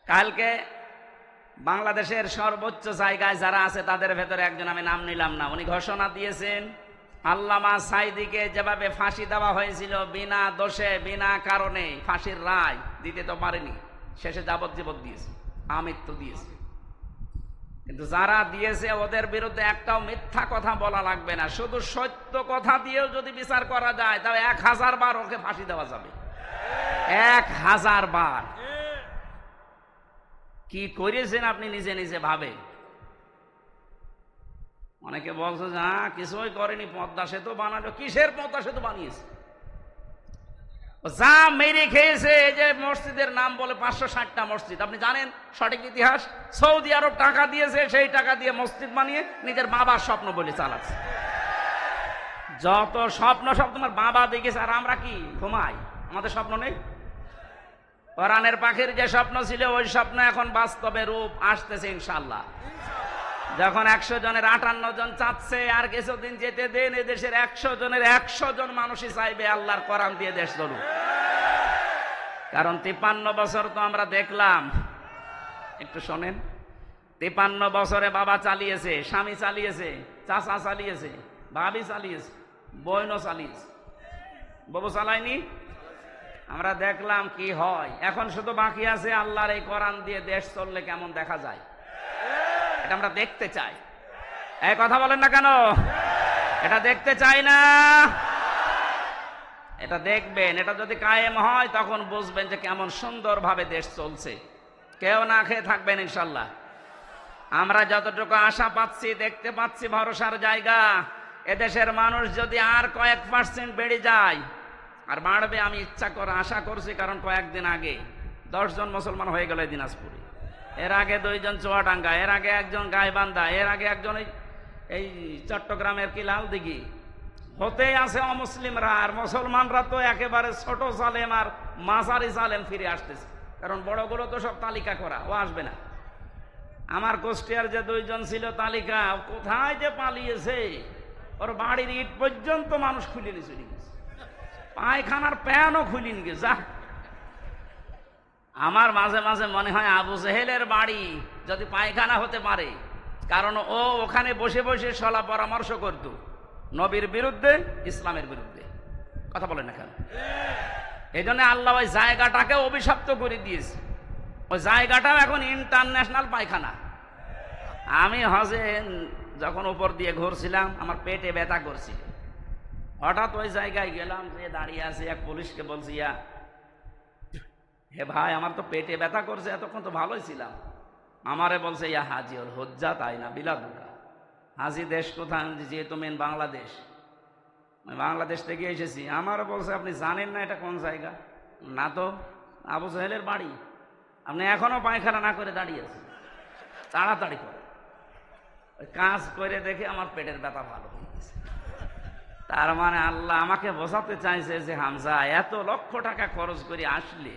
কালকে বাংলাদেশের সর্বোচ্চ জায়গায় যারা আছে তাদের ভেতরে একজন, আমি নাম নিলাম না, উনি ঘোষণা দিয়েছেন আল্লামা সাঈদীকে যেভাবে ফাঁসি দেওয়া হয়েছিল বিনা দোষে বিনা কারণে, ফাঁসির রায় দিতে তো পারেনি, শেষে যাবজ্জীবন দিয়েছে, আমৃত্যু দিয়েছে। কিন্তু যারা দিয়েছে ওদের বিরুদ্ধে একটাও মিথ্যা কথা বলা লাগবে না, শুধু সত্য কথা দিয়েও যদি বিচার করা যায় তাহলে 1000 বার ওকে ফাঁসি দেওয়া যাবে। 1000 বার। কি করেছেন আপনি নিজে নিজে ভাবে। অনেকে বলছে যে কিছুই করেনি, পদ্মা সেতু বানালো। কিসের পদ্মা সেতু বানিয়েছে? যা মেরে খেয়েছে। এই যে মসজিদের নাম বলে 560টা মসজিদ, আপনি জানেন সঠিক ইতিহাস? সৌদি আরব টাকা দিয়েছে, সেই টাকা দিয়ে মসজিদ বানিয়ে নিজের বাবার স্বপ্ন বলে চালাচ্ছে। যত স্বপ্ন সব তোমার বাবা দেখেছে, আর আমরা কি ঘুমাই? আমাদের স্বপ্ন নেই? কোরআনের পাখির যে স্বপ্ন ছিল ওই স্বপ্ন এখন বাস্তবে রূপ আসতেছে ইনশাআল্লাহ। যখন 100 জনের 58 জন চাচ্ছে, আর কিছুদিন যেতে দেন, এ দেশের 100 জনের 100 জন মানুষই চাইবে আল্লাহর কোরআন দিয়ে দেশ চলুক। কারণ 53 বছর তো আমরা দেখলাম, একটু শোনেন, 53 বছরে বাবা চালিয়েছে, স্বামী চালিয়েছে, চাচা চালিয়েছে, ভাবি চালিয়েছে, বোনও চালিয়েছে, বাবু চালায়নি। আমরা দেখলাম কি হয়। এখন শুধু বাকি আছে আল্লাহর এই কোরআন দিয়ে দেশ চললে কেমন দেখা যায়, এটা আমরা দেখতে চাই। এই কথা বলেন না কেন? এটা দেখতে চাই না? এটা দেখবেন। এটা যদি কায়েম হয় তখন বুঝবেন যে কেমন সুন্দরভাবে দেশ চলছে। কেউ না খেয়ে থাকবেন ইনশাল্লাহ। আমরা যতটুকু আশা পাচ্ছি, দেখতে পাচ্ছি ভরসার জায়গা, এদেশের মানুষ যদি আর কয়েক % বেড়ে যায়, আর বাড়বে আমি ইচ্ছা করে আশা করছি। কারণ কয়েকদিন আগে 10 জন মুসলমান হয়ে গেল দিনাজপুরে, এর আগে 2 জন চুয়াডাঙ্গা, এর আগে 1 জন গাইবান্ধা, এর আগে 1 জন এই চট্টগ্রামের কি লালদিঘি। হতেই আছে অমুসলিমরা, আর মুসলমানরা তো একেবারে ছোট জালেম আর মাঝারি জালেম ফিরে আসতেছে। কারণ বড়গুলো তো সব তালিকা করা, ও আসবে না। আমার কুষ্টিয়ার যে 2 জন ছিল তালিকা, কোথায় যে পালিয়েছে, ওর বাড়ির ইট পর্যন্ত মানুষ খুলে নিয়ে চলে গেছে, পায়খানার প্যানও খুলে নিয়ে গেছে। আমার মাঝে মাঝে মনে হয় আবু জেহেলের বাড়ি যদি পায়খানা হতে পারে, কারণ ও ওখানে বসে বসে সলা পরামর্শ করত নবীর বিরুদ্ধে, ইসলামের বিরুদ্ধে। কথা বলেন না কেন? এই জন্য আল্লাহ ওই জায়গাটাকে অভিশপ্ত করে দিয়েছে। ওই জায়গাটাও এখন ইন্টারন্যাশনাল পায়খানা। আমি হজে যখন উপর দিয়ে ঘুরছিলাম, আমার পেটে ব্যথা করছিল। হঠাৎ ওই জায়গায় গেলাম, যে দাঁড়িয়ে আছে, এক পুলিশকে বলছি, হে ভাই, আমার তো পেটে ব্যথা করছে, এতক্ষণ তো ভালোই ছিলাম। আমারে বলছে, ইয়া হাজি ওর হজ্জা, তাই না বিলাদুকা। হাজি দেশ কোথায়? যেহেতু মেন বাংলাদেশ, আমি বাংলাদেশ থেকে এসেছি। আমারও বলছে, আপনি জানেন না এটা কোন জায়গা? না তো। আবু জেহেলের বাড়ি। আপনি এখনো পায়খানা না করে দাঁড়িয়ে আছেন, তাড়াতাড়ি করে। ওই কাজ করে দেখে আমার পেটের ব্যথা ভালো হয়ে গেছে। তার মানে আল্লাহ আমাকে বোঝাতে চাইছে যে হামজা, এত লক্ষ টাকা খরচ করে আসলে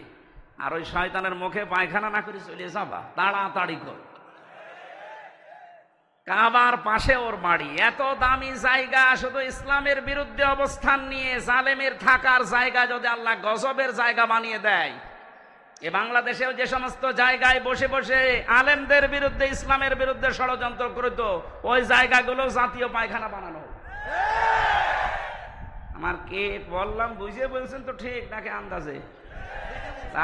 আর ওই শয়তানের মুখে পায়খানা না করে চলে যাবা, তাড়াতাড়ি কর। কাবার পাশে ওর বাড়ি, এত দামি জায়গা, শুধু ইসলামের বিরুদ্ধে অবস্থান নিয়ে জালেমের থাকার জায়গা যদি আল্লাহ গজবের জায়গা বানিয়ে দেয়, এ বাংলাদেশেও যে সমস্ত জায়গায় বসে বসে আলেমদের বিরুদ্ধে ইসলামের বিরুদ্ধে ষড়যন্ত্র করত, ওই জায়গাগুলো জাতীয় পায়খানা বানানো হোক। আমার কে বললাম বুঝে বলছেন তো ঠিক নাকি আন্দাজে?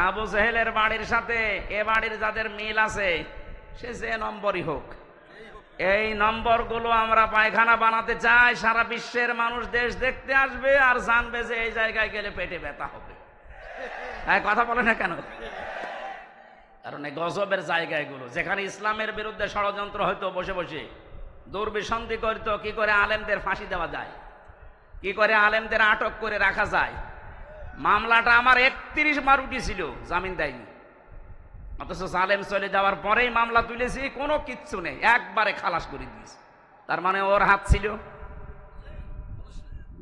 আবু জেহেলের বাড়ির সাথে এ বাড়ির যাদের মিল আছে, সে যে নম্বরই হোক, এই নম্বরগুলো আমরা পায়খানা বানাতে চাই। সারা বিশ্বের মানুষ দেশ দেখতে আসবে আর জানবে যে এই জায়গায় গেলে পেটে ব্যথা হবে। কথা বলে না কেন? কারণ এই গজবের জায়গাগুলো, যেখানে ইসলামের বিরুদ্ধে ষড়যন্ত্র হয়তো বসে বসে দুর্বিসন্ধি করত, কি করে আলেমদের ফাঁসি দেওয়া যায়, কি করে আলেমদের আটক করে রাখা যায়। মামলাটা আমার 31 বার উঠেছিল, জামিন দেয়নি, অথচ জালেম চলে যাওয়ার পরেই মামলা তুলেছি, কোনো কিচ্ছু নেই, একবারে খালাস করে দিয়েছি। তার মানে ওর হাত ছিল।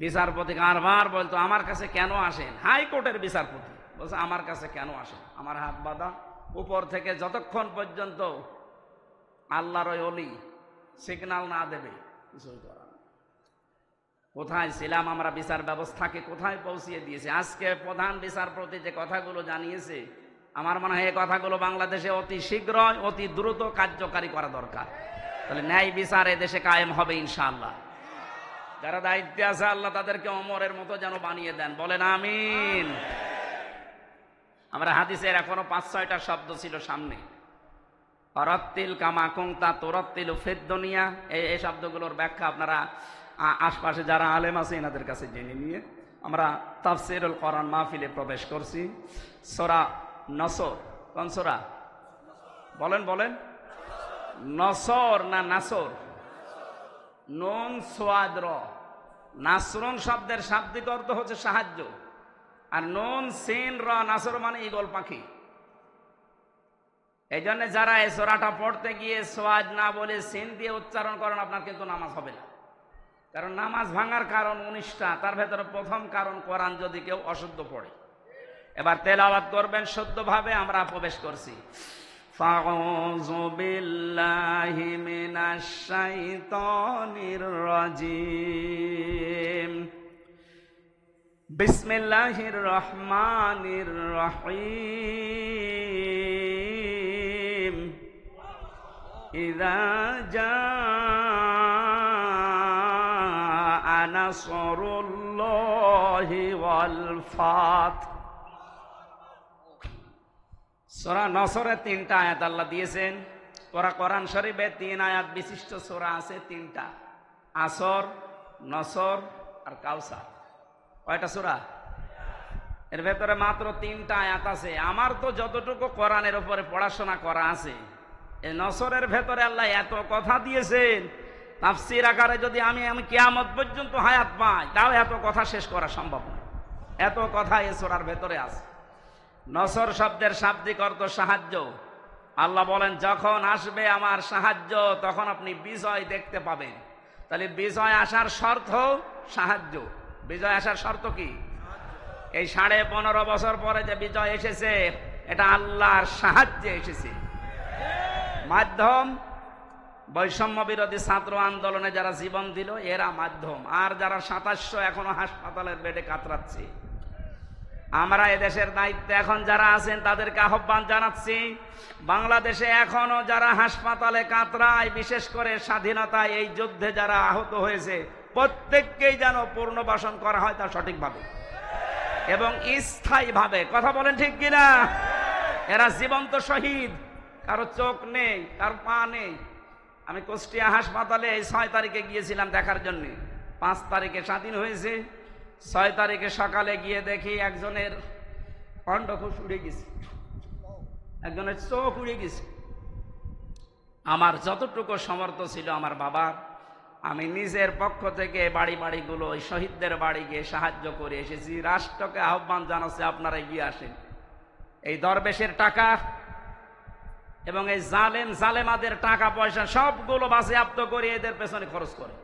বিচারপতি কারবার বলতো আমার কাছে কেন আসেন, হাইকোর্টের বিচারপতি বলছে আমার কাছে কেন আসেন, আমার হাত বাঁধা, উপর থেকে যতক্ষণ পর্যন্ত আল্লাহর ওই অলি সিগন্যাল না দেবে কিছুই করার নেই। কোথায় ছিলাম আমরা, বিচার ব্যবস্থাকে কোথায় পৌঁছিয়ে দিয়েছে। আজকে প্রধান বিচারপতি যে কথাগুলো জানিয়েছে, আমার মনে হয় এই কথাগুলো বাংলাদেশে অতি শীঘ্রই অতি দ্রুত কার্যকারী করা দরকার। তাহলে ন্যায় বিচার এদেশে কায়েম হবে ইনশাআল্লাহ। যারা দায়িত্বে আছে আল্লাহ তাদেরকে ওমরের মতো যেন বানিয়ে দেন, বলেন আমিন। আমরা হাদিসের এখনো 5-6টা শব্দ ছিল সামনে, অরাত্তিল কামা কুনতা তুরাত্তিলু ফিদ দুনিয়া, এই শব্দগুলোর ব্যাখ্যা আপনারা আশপাশে যারা আলেম আছে এনাদের কাছে জেনে নিয়ে আমরা তাফসীরুল কোরআন মাহফিলে প্রবেশ করছি। সূরা নসর, কোন সূরা বলেন বলেন? নসর না নাসর? নুন সোয়াদ র, নাসরুন শব্দের শাব্দিক অর্থ হচ্ছে সাহায্য, আর নুন সিন র নাসর মানে ঈগল পাখি। এই জন্য যারা এই সূরাটা পড়তে গিয়ে সোয়াদ না বলে সিন দিয়ে উচ্চারণ করেন, আপনার কিন্তু নামাজ হবে না। কারণ নামাজ ভাঙার কারণ 19টা, তার ভেতরে প্রথম কারণ কোরআন যদি কেউ অশুদ্ধ পড়ে। এবার তেলাওয়াত করবেন শুদ্ধভাবে, আমরা প্রবেশ করছি। ফাউযু বিল্লাহি মিনাশ শাইতানির রাজিম, বিসমিল্লাহির রহমানির রহিম, ইযা জাআ নাসরুল্লাহি ওয়াল ফাত। সূরা নসরে 3টা আয়াত আল্লাহ দিয়েছেন। কোরআন শরীফে 3 আয়াত বিশিষ্ট সূরা আছে, 3টা, আসর, নসর আর কাউসার। কয়টা সূরা? এর ভেতরে মাত্র 3টা আয়াত আছে। আমার তো যতটুকু কোরআনের উপরে পড়াশোনা করা আছে, এই নসরের ভেতরে আল্লাহ এত কথা দিয়েছেন, তাফসীর আকারে যদি আমি কিয়ামত পর্যন্ত হায়াত পাই, তাও এত কথা শেষ করা সম্ভব নয়। এত কথা এই সূরার ভেতরে আছে। নসর শব্দের শাব্দিক অর্থ সাহায্য। আল্লাহ বলেন যখন আসবে আমার সাহায্য, তখন আপনি বিজয় দেখতে পাবেন। তাহলে বিজয় আসার শর্ত সাহায্য। বিজয় আসার শর্ত কি? এই 15.5 বছর পরে যে বিজয় এসেছে, এটা আল্লাহর সাহায্যে এসেছে। মাধ্যম বৈষম্য বিরোধী ছাত্র আন্দোলনে যারা জীবন দিল, এরা মাধ্যম। আর যারা 2700 এখনো হাসপাতালের বেডে কাতরাচ্ছে, আমরা এদেশের দায়িত্বে এখন যারা আছেন তাদেরকে আহ্বান জানাচ্ছি, বাংলাদেশে এখনো যারা হাসপাতালে কাতরায়, বিশেষ করে স্বাধীনতায় এই যুদ্ধে যারা আহত হয়েছে, প্রত্যেককেই যেন পুনর্বাসন করা হয়, তা সঠিকভাবে এবং স্থায়ীভাবে। কথা বলেন ঠিক কিনা? এরা জীবন্ত শহীদ, কারো চোখ নেই, কারো পা নেই। আমি কুষ্টিয়া হাসপাতালে এই 6 তারিখে গিয়েছিলাম দেখার জন্য। 5 তারিখে স্বাধীন হয়েছে, 6 তারিখে সকালে গিয়ে দেখি একজনের অন্ডকোষ উড়ে গেছে, একজনের চোখ উড়ে গেছে। আমার যতটুকু সমর্থ ছিল আমার বাবার, আমি নিজের পক্ষ থেকে বাড়ি বাড়িগুলো ওই শহীদদের বাড়ি গিয়ে সাহায্য করে এসেছি। রাষ্ট্রকে আহ্বান জানাচ্ছে আপনারা এগিয়ে আসেন। এই দরবেশের টাকা এবং এই জালেমাদের টাকা পয়সা সবগুলো বাজেয়াপ্ত করে এদের পেছনে খরচ করে।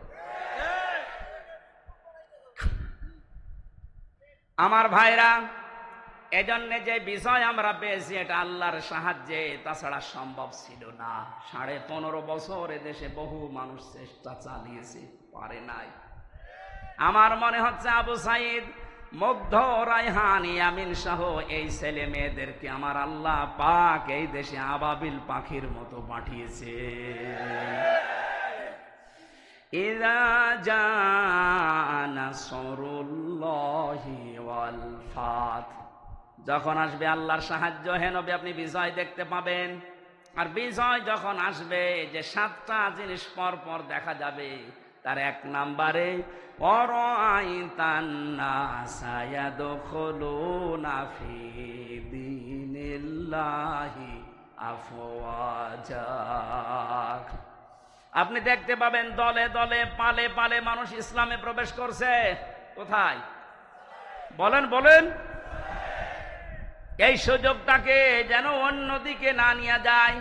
আমার ভাইরা, এজন্য যে বিজয় আমরা পেয়েছি এটা আল্লাহর সাহায্যে, তাছাড়া সম্ভব ছিল না। 15.5 বছর এদেশে বহু মানুষ চেষ্টা চালিয়েছে, পারে নাই। আমার মনে হচ্ছে আবু সাইদ, মুগ্ধ, রায়হান, ইয়ামিন সহ এই ছেলে মেয়েদেরকে আমার আল্লাহ পাক এই দেশে আবাবিল পাখির মতো পাঠিয়েছে। ইযা জাআ নাসরুল্লাহি ওয়াল ফাত, যখন আসবে আল্লাহর সাহায্য, হে নবী আপনি বিজয় দেখতে পাবেন। আর বিজয় যখন আসবে, যে 7টা জিনিস পর পর দেখা যাবে, তার 1 নম্বরে ওয়ারাআইতান নাসা ইয়াদখুলুনা ফি দীনিল্লাহি আফওয়াজা, আপনি দেখতে পাবেন দলে দলে পালে পালে মানুষ ইসলামে প্রবেশ করছে। কোথায়? বলেন বলেন। এই সুযোগটাকে যেন অন্যদিকে না নিয়ে যায়।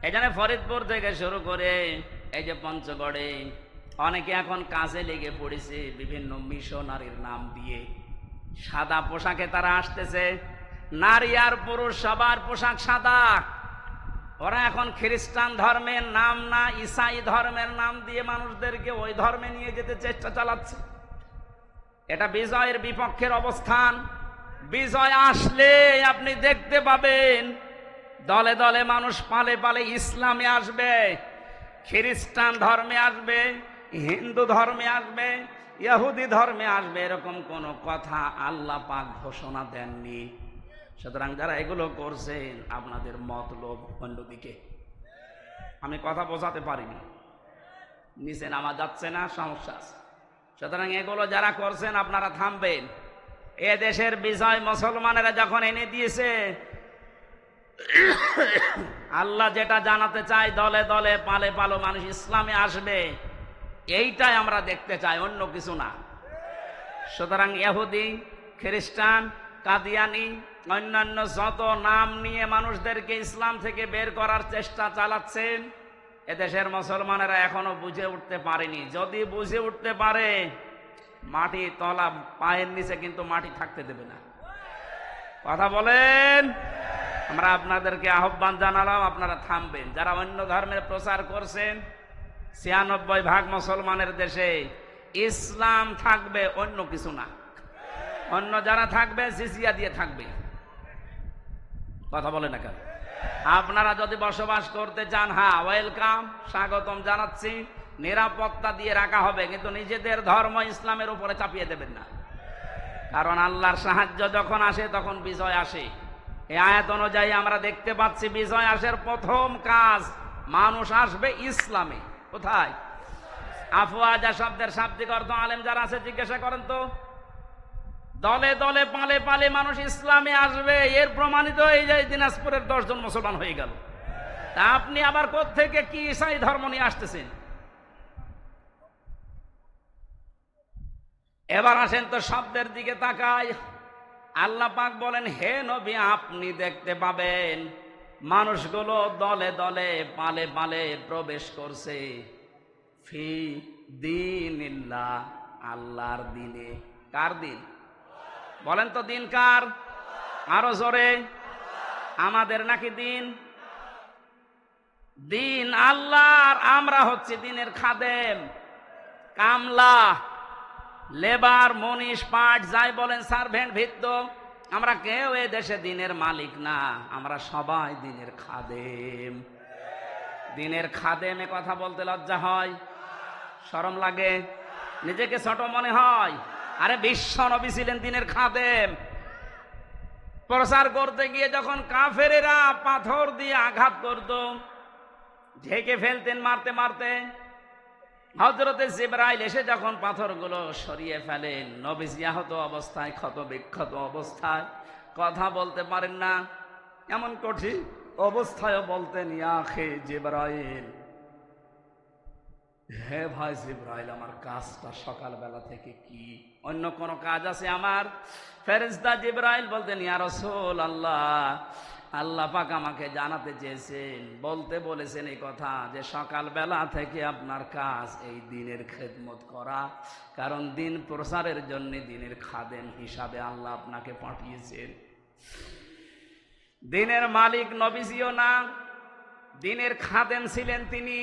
এই জন্য ফরিদপুর থেকে শুরু করে এই যে পঞ্চগড়ে অনেকে এখন কাজে লেগে পড়েছে বিভিন্ন মিশনারির নাম দিয়ে। সাদা পোশাকে তারা আসতেছে, নারী আর পুরুষ সবার পোশাক সাদা। ওরা এখন খ্রিস্টান ধর্মের নাম না, ঈসাই ধর্মের নাম দিয়ে মানুষদেরকে ওই ধর্মে নিয়ে যেতে চেষ্টা চালাচ্ছে। এটা বিজয়ের বিপক্ষের অবস্থান। বিজয় আসলে আপনি দেখতে পাবেন দলে দলে মানুষ পালে পালে ইসলামে আসবে, খ্রিস্টান ধর্মে আসবে, হিন্দু ধর্মে আসবে, ইহুদি ধর্মে আসবে। এরকম কোনো কথা আল্লাহ পাক ঘোষণা দেননি। সুতরাং যারা এগুলো করছেন, আপনাদের মতলব অন্যদিকে। আমি কথা বোঝাতে পারিনি, নিচে নামা যাচ্ছে না, সমস্যা আছে। সুতরাং এগুলো যারা করছেন আপনারা থামবেন। এ দেশের বিজয় মুসলমানেরা যখন এনে দিয়েছে, আল্লাহ যেটা জানাতে চায় দলে দলে পালে পালো মানুষ ইসলামে আসবে, এইটাই আমরা দেখতে চাই, অন্য কিছু না। সুতরাং ইহুদি, খ্রিস্টান, কাদিয়ানি, অন্যান্য যত নাম নিয়ে মানুষদেরকে ইসলাম থেকে বের করার চেষ্টা চালাচ্ছেন, এদেশের মুসলমানেরা এখনো বুঝে উঠতে পারেনি। যদি বুঝে উঠতে পারে, মাটি তলা পায়ের নিচে কিন্তু মাটি থাকতে দেবে না। কথা বলেন। আমরা আপনাদেরকে আহ্বান জানালাম, আপনারা থামবেন। যারা অন্য ধর্মের প্রচার করছেন, 96% মুসলমানের দেশে ইসলাম থাকবে, অন্য কিছু না। অন্য যারা থাকবে জিজিয়া দিয়ে থাকবে। কথা বলে না কেন? আপনারা যদি বসবাস করতে চান, হ্যাঁ ওয়েলকাম, স্বাগতম জানাচ্ছি, নিরাপত্তা দিয়ে রাখা হবে, কিন্তু নিজেদের ধর্ম ইসলামের উপরে চাপিয়ে দেবেন না। কারণ আল্লাহর সাহায্য যখন আসে তখন বিজয় আসে। এই আয়াত অনুযায়ী আমরা দেখতে পাচ্ছি বিজয় আসার প্রথম কাজ, মানুষ আসবে ইসলামে। কোথায়? আফওয়াজা শব্দের শাব্দিক অর্থ আলেম যারা আছে জিজ্ঞাসা করেন তো। দলে দলে পালে পালে মানুষ ইসলামে আসবে, এর প্রমাণিত এই যে দিনাজপুরের 10 জন মুসলমান হয়ে গেল। তা আপনি আবার কোত্থেকে কি ঈসাই ধর্ম নিয়ে আসতেছেন? এবার আসেন তো শব্দের দিকে তাকায়। আল্লাহ পাক বলেন, হে নবী আপনি দেখতে পাবেন মানুষগুলো দলে দলে পালে পালে প্রবেশ করছে ফি দীনিল্লাহ, আল্লাহর দিনে। কার দিন? বলেন তো দিন কার? আরো জোরে। আমাদের নাকি দিন? দিন আল্লাহর। আমরা হচ্ছে দিনের খাদেম, কামলা, লেবার, মনীষ, পাট, যাই বলেন, সার্ভেন্ট, ভিত্ত। আমরা কেউ এ দেশে দিনের মালিক না, আমরা সবাই দিনের খাদেম। দিনের খাদেমে কথা বলতে লজ্জা হয়, শরম লাগে, নিজেকে ছোট মনে হয়। আরে বিশ্ব নবী ছিলেন দিনের খাদেম। প্রচার করতে গিয়ে যখন কাফেরেরা পাথর দিয়ে আঘাত করত, ঢেকে ফেলতেন মারতে মারতে, হযরতে জিবরাইল এসে যখন পাথরগুলো সরিয়ে ফেলেন, নবীজি আহত অবস্থায়, ক্ষত বিক্ষত অবস্থায়, কথা বলতে পারেন না, এমন কঠিন অবস্থায় বলতেন, ইয়া আখি জিবরাইল, হে ভাই জিবরাইল, আমার কাজটা সকালবেলা থেকে কি? অন্য কোন কাজ আছে আমার? ফেরেশতা জিবরাইল বলতেন, ইয়া রাসূলুল্লাহ, আল্লাহ পাক আমাকে জানাতে চেয়েছেন, বলতে বলেছেন এই কথা যে সকালবেলা থেকে আপনার কাজ এই দিনের খেদমত করা, কারণ দিন প্রসারের জন্য দিনের খাদেম হিসাবে আল্লাহ আপনাকে পাঠিয়েছেন। দিনের মালিক নবীজিও না, দিনের খাদেম ছিলেন তিনি।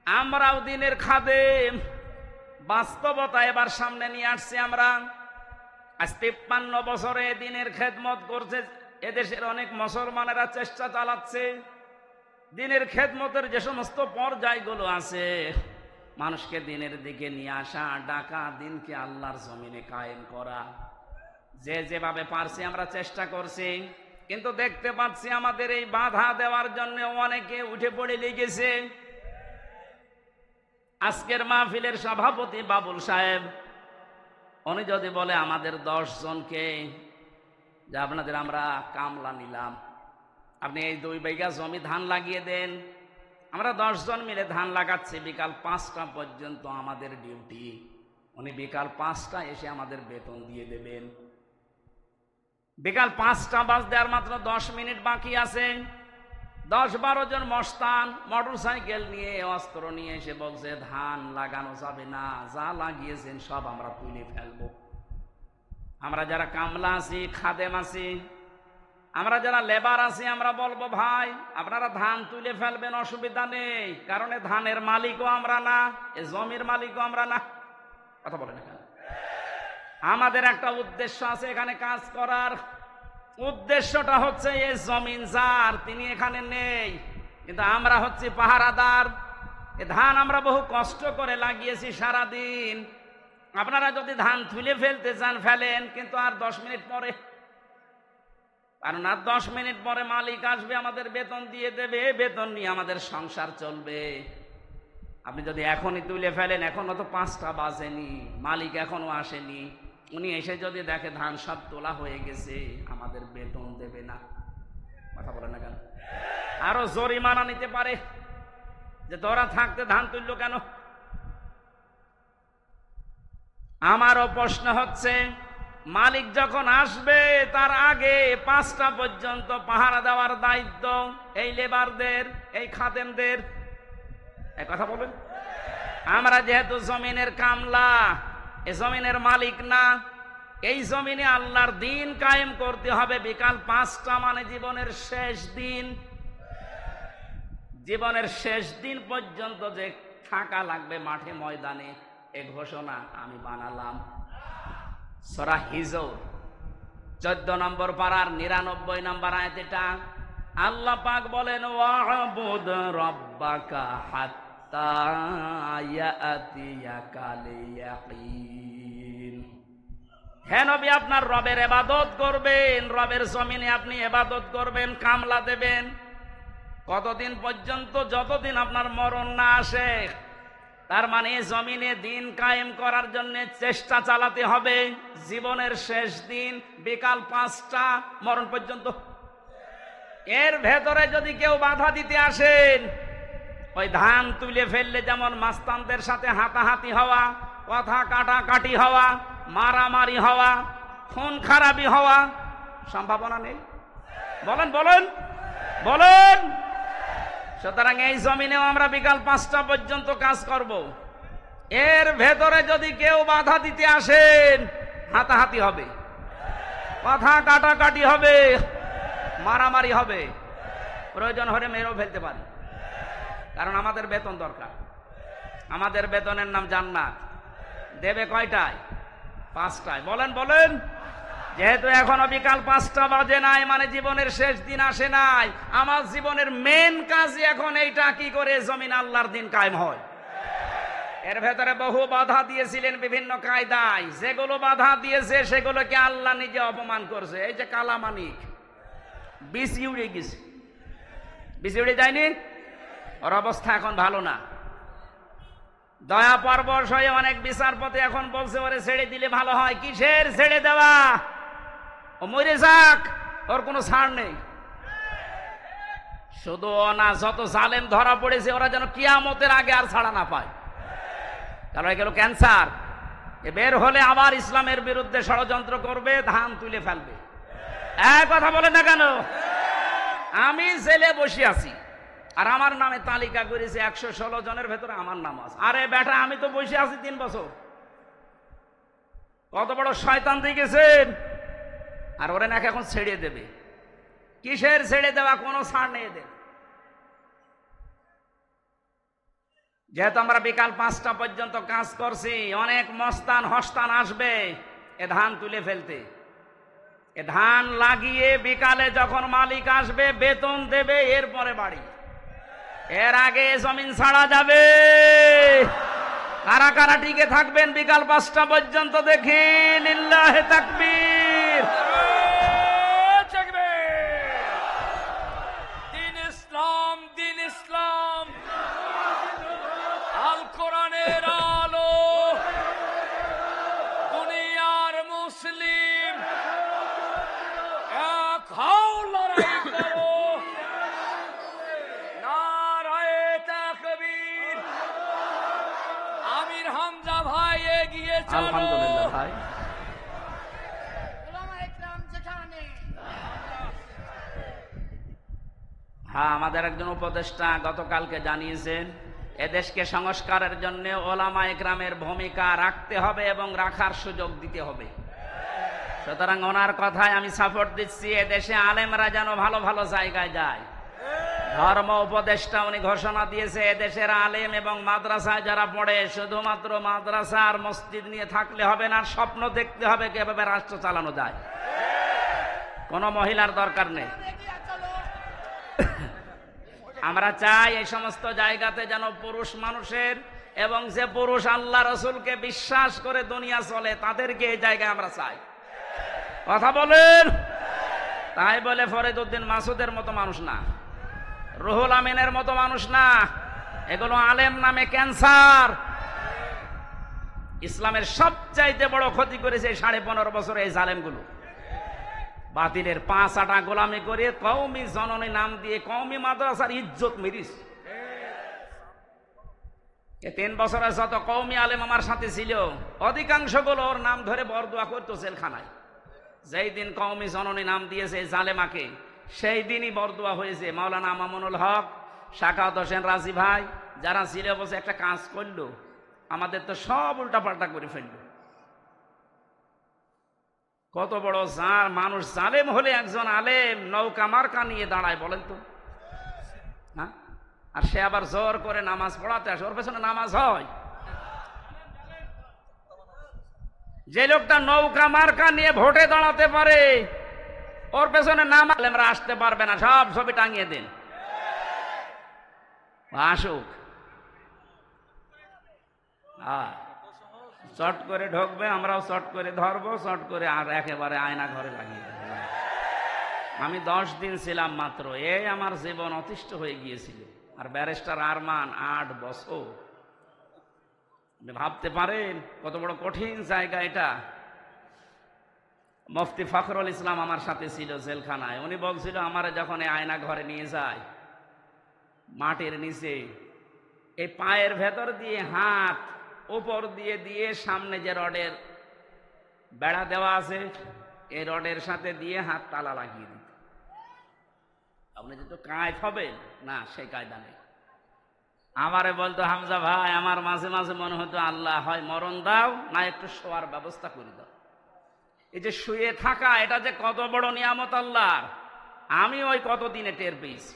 আমরাও দিনের খাদেম। বাস্তবতা এবার সামনে নিয়ে আসছি আমরা। আজ 53 বছরে দিনের খেদমত করছে এদেশের অনেক মুসলমানেরা, চেষ্টা চালাচ্ছে দিনের খেদমতের যে সমস্ত পর্যায়গুলো আছে, মানুষকে দিনের দিকে নিয়ে আসা, ডাকা, দিনকে আল্লাহর জমিনে কায়েম করা। যে যেভাবে পারছি আমরা চেষ্টা করছি, কিন্তু দেখতে পাচ্ছি আমাদের এই বাধা দেওয়ার জন্য অনেকে উঠে পড়ে লেগেছে। আজকের মাহফিলের সভাপতি বাবুল সাহেব, উনি যদি বলে আমাদের 10 জনকে যে আপনাদের আমরা কামলা নিলাম, আপনি এই 2 বিঘা জমি ধান লাগিয়ে দেন, আমরা 10 জন মিলে ধান লাগাচ্ছি, বিকাল 5টা পর্যন্ত আমাদের ডিউটি, উনি বিকাল 5টা এসে আমাদের বেতন দিয়ে দেবেন। বিকাল 5টা বাজতে আর মাত্র 10 মিনিট বাকি আছে। 10-12 জন মস্তান মোটর সাইকেল নিয়ে, অস্ত্র নিয়ে এসে বলছে ধান লাগানো যাবে না, যা লাগিয়েছেন সব আমরা তুলে ফেলবো। আমরা যারা কামলা আছি, খাদেম আছি, আমরা যারা লেবার আছি, আমরা বলবো ভাই আপনারা ধান তুলে ফেলবেন, অসুবিধা নেই, কারণ ধানের মালিকও আমরা না, এ জমির মালিকও আমরা না। কথা বলেন না কেন? আমাদের একটা উদ্দেশ্য আছে এখানে কাজ করার। উদ্দেশ্যটা হচ্ছে এই জমিন যার, তিনি এখানে নেই, কিন্তু আমরা হচ্ছি পাহারাদার। এ ধান আমরা বহু কষ্ট করে লাগিয়েছি সারাদিন। আপনারা যদি ধান তুলে ফেলতে চান ফেলেন, কিন্তু আর 10 মিনিট পরে, কারণ আর 10 মিনিট পরে মালিক আসবে, আমাদের বেতন দিয়ে দেবে, বেতন নিয়ে আমাদের সংসার চলবে। আপনি যদি এখনই তুলে ফেলেন, এখনো তো 5টা বাজেনি, মালিক এখনো আসেনি, উনি এসে যদি দেখে ধান সব তোলা হয়ে গেছে, আমাদের বেতন দেবে না। কথা বলে না কেন? আরো জরিমানা নিতে পারে যে তোরা থাকতে ধান তুললো কেন। আমারও প্রশ্ন হচ্ছে, মালিক যখন আসবে তার আগে 5টা পর্যন্ত পাহারা দেওয়ার দায়িত্ব এই লেবারদের, এই খাদেমদের। এই কথা বলেন। আমরা যেহেতু জমিনের কামলা, এই জমিনের মালিক না, এই জমিনে আল্লাহর দিন কায়েম করতে হবে। বিকাল 5টা মানে জীবনের শেষ দিন। জীবনের শেষ দিন পর্যন্ত যে থাকা লাগবে মাঠে ময়দানে, এ ঘোষণা আমি বানালাম। সূরা হিজর 14 নম্বর পারার 99 নম্বর আয়াত। এটা আল্লাহ পাক বলেন, ওয়াবুদ রাব্বাকা হাত্তা ইয়াতিয়াকাল ইয়াকিন। হে নবী, আপনার রবের ইবাদত করবেন, রবের জমিনে আপনি ইবাদত করবেন, কামলা দেবেন। কতদিন পর্যন্ত? যতদিন আপনার মরণ না আসে। তার মানে জমিনে দিন কায়েম করার জন্য চেষ্টা চালাতে হবে। জীবনের শেষ দিন বিকাল 5টা, মরণ পর্যন্ত। এর ভেতরে যদি কেউ বাধা দিতে আসেন, ওই ধান তুলে ফেললে যেমন মাস্তানদের সাথে হাতাহাতি হওয়া, কথা কাটাকাটি হওয়া, মারামারি হওয়া, খুন খারাপি হওয়া সম্ভাবনা নেই? বলেন বলেন বলেন। সুতরাং এই জমিনেও আমরা বিকাল 5টা পর্যন্ত কাজ করব। এর ভেতরে যদি কেউ বাধা দিতে আসেন, হাতাহাতি হবে, কথা কাটাকাটি হবে, মারামারি হবে, প্রয়োজন হলে মেরেও ফেলতে পারি, কারণ আমাদের বেতন দরকার। আমাদের বেতনের নাম জান্নাত। দেবে কয়টায়? 5টায়। বলেন বলেন। যেহেতু এখনো বিকাল 5টা বাজে নাই, মানে জীবনের শেষ দিন আসে নাই। আমার জীবনের মেন কাজ এখন এইটা, কি করে জমিন আল্লাহর দিন কায়েম হয়। এর ভেতরে বহু বাধা দিয়েছিলেন বিভিন্ন কায়দায়, যেগুলো বাধা দিয়েছে সেগুলোকে আল্লাহ নিজে অপমান করছে। এই যে কালামানিক, বিসি উড়ে গেছে, বিসি উড়ে যায়নি, ওর অবস্থা এখন ভালো না। দয়া পরবশ হয়ে অনেক বিচারপতি এখন বলছে ওরে ছেড়ে দিলে ভালো হয়। কিসের ছেড়ে দেওয়া? ও মরে যাক, ওর কোনো ছাড় নেই। শুধু না, যত জালেম ধরা পড়েছে ওরা যেন কিয়ামতের আগে আর ছাড়া না পায়। কারণ এগুলো ক্যান্সার। এ বের হলে আবার ইসলামের বিরুদ্ধে ষড়যন্ত্র করবে, ধান তুলে ফেলবে। এক কথা বলে না কেন? আমি জেলে বসে আছি আর আমার নামে তালিকা করেছে 116 জনের ভেতরে আমার নাম আছে। আরে বেটা, আমি তো বসে আছি 3 বছর। কত বড় শয়তান দেখেছেন। আর ওরা নাকি এখন ছেড়ে দেবে। কিসের ছেড়ে দেওয়া? কোনো ছাড় নেই এদের। যেহেতু আমরা বিকাল 5টা পর্যন্ত কাজ করছি, অনেক মস্তান হস্তান আসবে এ ধান তুলে ফেলতে। এ ধান লাগিয়ে বিকালে যখন মালিক আসবে বেতন দেবে, এরপরে বাড়ি। এর আগে জমিন ছাড়া যাবে। কারা কারা টিকে থাকবেন বিকাল 5টা পর্যন্ত দেখি? লিল্লাহে তাকবীর। দিন ইসলাম, দিন ইসলাম, আল কোরআনের আলো, দুনিয়ার মুসলিম এক হও, লড়াই করো, নারায়ে তাকবীর। আমির হামজা ভাই এগিয়ে চলো। আলহামদুলিল্লাহ ভাই। হ্যাঁ, আমাদের একজন উপদেষ্টা গতকালকে জানিয়েছেন এদেশকে সংস্কারের জন্য ওলামা একরামের ভূমিকা রাখতে হবে এবং রাখার সুযোগ দিতে হবে। সুতরাং ওনার কথায় আমি সাপোর্ট দিচ্ছি। এদেশে আলেমরা যেন ভালো ভালো জায়গায় যায়। ধর্ম উপদেষ্টা উনি ঘোষণা দিয়েছে এদেশের আলেম এবং মাদ্রাসায় যারা পড়ে শুধুমাত্র মাদ্রাসা আর মসজিদ নিয়ে থাকলে হবে না, স্বপ্ন দেখতে হবে কিভাবে রাষ্ট্র চালানো যায়। কোনো মহিলার দরকার নেই। আমরা চাই এই সমস্ত জায়গাতে যেন পুরুষ মানুষের এবং যে পুরুষ আল্লাহ রসুলকে বিশ্বাস করে দুনিয়া চলে তাদেরকে এই জায়গায় আমরা চাই। কথা বলেন। তাই বলে ফরিদউদ্দিন মাসুদের মতো মানুষ না, রুহুল আমিনের মতো মানুষ না। এগুলো আলেম নামে ক্যান্সার। ইসলামের সবচাইতে বড় ক্ষতি করেছে 15.5 বছরে এই জালেমগুলো। বাতিলের 5 আটা গোলামি করে কওমি জননী নাম দিয়ে কওমি মাদ্রাসার ইজ্জত মেরিস। 3 বছরে যত কওমি আলেম আমার সাথে ছিল অধিকাংশগুলো ওর নাম ধরে বরদোয়া করতো জেলখানায়। যেই দিন কওমি জননী নাম দিয়েছে জালেমাকে, সেই দিনই বরদোয়া হয়েছে। মাওলানা মামুনুল হক, শাকাওয়াত হোসেন রাজি ভাই যারা ছিল বসে একটা কাজ করলো, আমাদের তো সব উল্টাপাল্টা করে ফেললো। কত বড় মানুষ জালেম হলে একজন আলেম নৌকা মার্কা নিয়ে দাঁড়ায় বলেন তো? হ্যাঁ, আর সে আবার জোর করে নামাজ পড়াতে আসে, ওর পেছনে নামাজ হয়? যে লোকটা নৌকা মার্কা নিয়ে ভোটে দাঁড়াতে পারে ওর পেছনে নাম আলেমরা আসতে পারবে না। সব ছবি টাঙিয়ে দিন, আসুক। শর্ট করে ঢুকবে, আমরাও শর্ট করে ধরবো, শর্ট করে আর একেবারে আয়না ঘরে লাগিয়ে দেবো। আমি 10 দিন ছিলাম মাত্র, এই আমার জীবন অতিষ্ঠ হয়ে গিয়েছিল। আর ব্যারিস্টার আরমান 8 বছর। ভাবতে পারেন কত বড় কঠিন জায়গা এটা। মুফতি ফখরুল ইসলাম আমার সাথে ছিল জেলখানায়। উনি বলছিল আমার যখন এই আয়না ঘরে নিয়ে যায়, মাটির নিচে এই পায়ের ভেতর দিয়ে হাত উপর দিয়ে দিয়ে সামনে যে রডের বেড়া দেওয়া আছে এই রডের সাথে দিয়ে হাত তালা লাগিয়ে দিত। আপনি যেহেতু কায়দ হবেন না, সেই কায়দা নেই। আমারে বলতো হামজা ভাই, আমার মাঝে মাঝে মনে হতো আল্লাহ হয় মরণ দাও না একটু শোয়ার ব্যবস্থা করে দাও। এই যে শুয়ে থাকা, এটা যে কত বড় নিয়ামত আল্লাহর, আমি ওই কতদিনে টের পেয়েছি।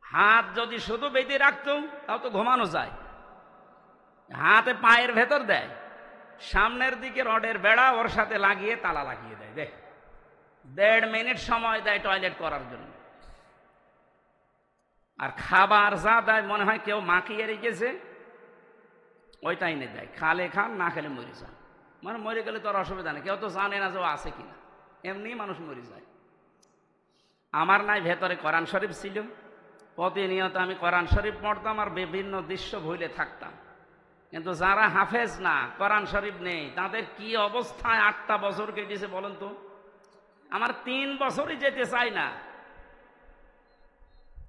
হাত যদি শুধু বেঁধে রাখতো তাও তো ঘুমানো যায়। হাতে পায়ের ভেতর দেয়, সামনের দিকে রডের বেড়া ওর সাথে লাগিয়ে তালা লাগিয়ে দেয়। দেখ, 1.5 মিনিট সময় দেয় টয়লেট করার জন্য। আর খাবার যা দেয় মনে হয় কেউ মাখিয়ে রেখেছে, ওইটা এনে দেয়। খালে খান, না খেলে মরে যান। মানে মরে গেলে তো আর অসুবিধা নেই, কেউ তো জানে না যে ও আছে কিনা, এমনি মানুষ মরে যায়। আমার নাই ভেতরে কোরআন শরীফ ছিল, প্রতিনিয়ত আমি কোরআন শরীফ পড়তাম আর বিভিন্ন দৃশ্য ভুলে থাকতাম। কিন্তু যারা হাফেজ না, কোরআন শরীফ নেই, তাদের কি অবস্থায় 8টা বছর কেটেছে বলেন তো? আমার 3 বছরই যেতে চাই না,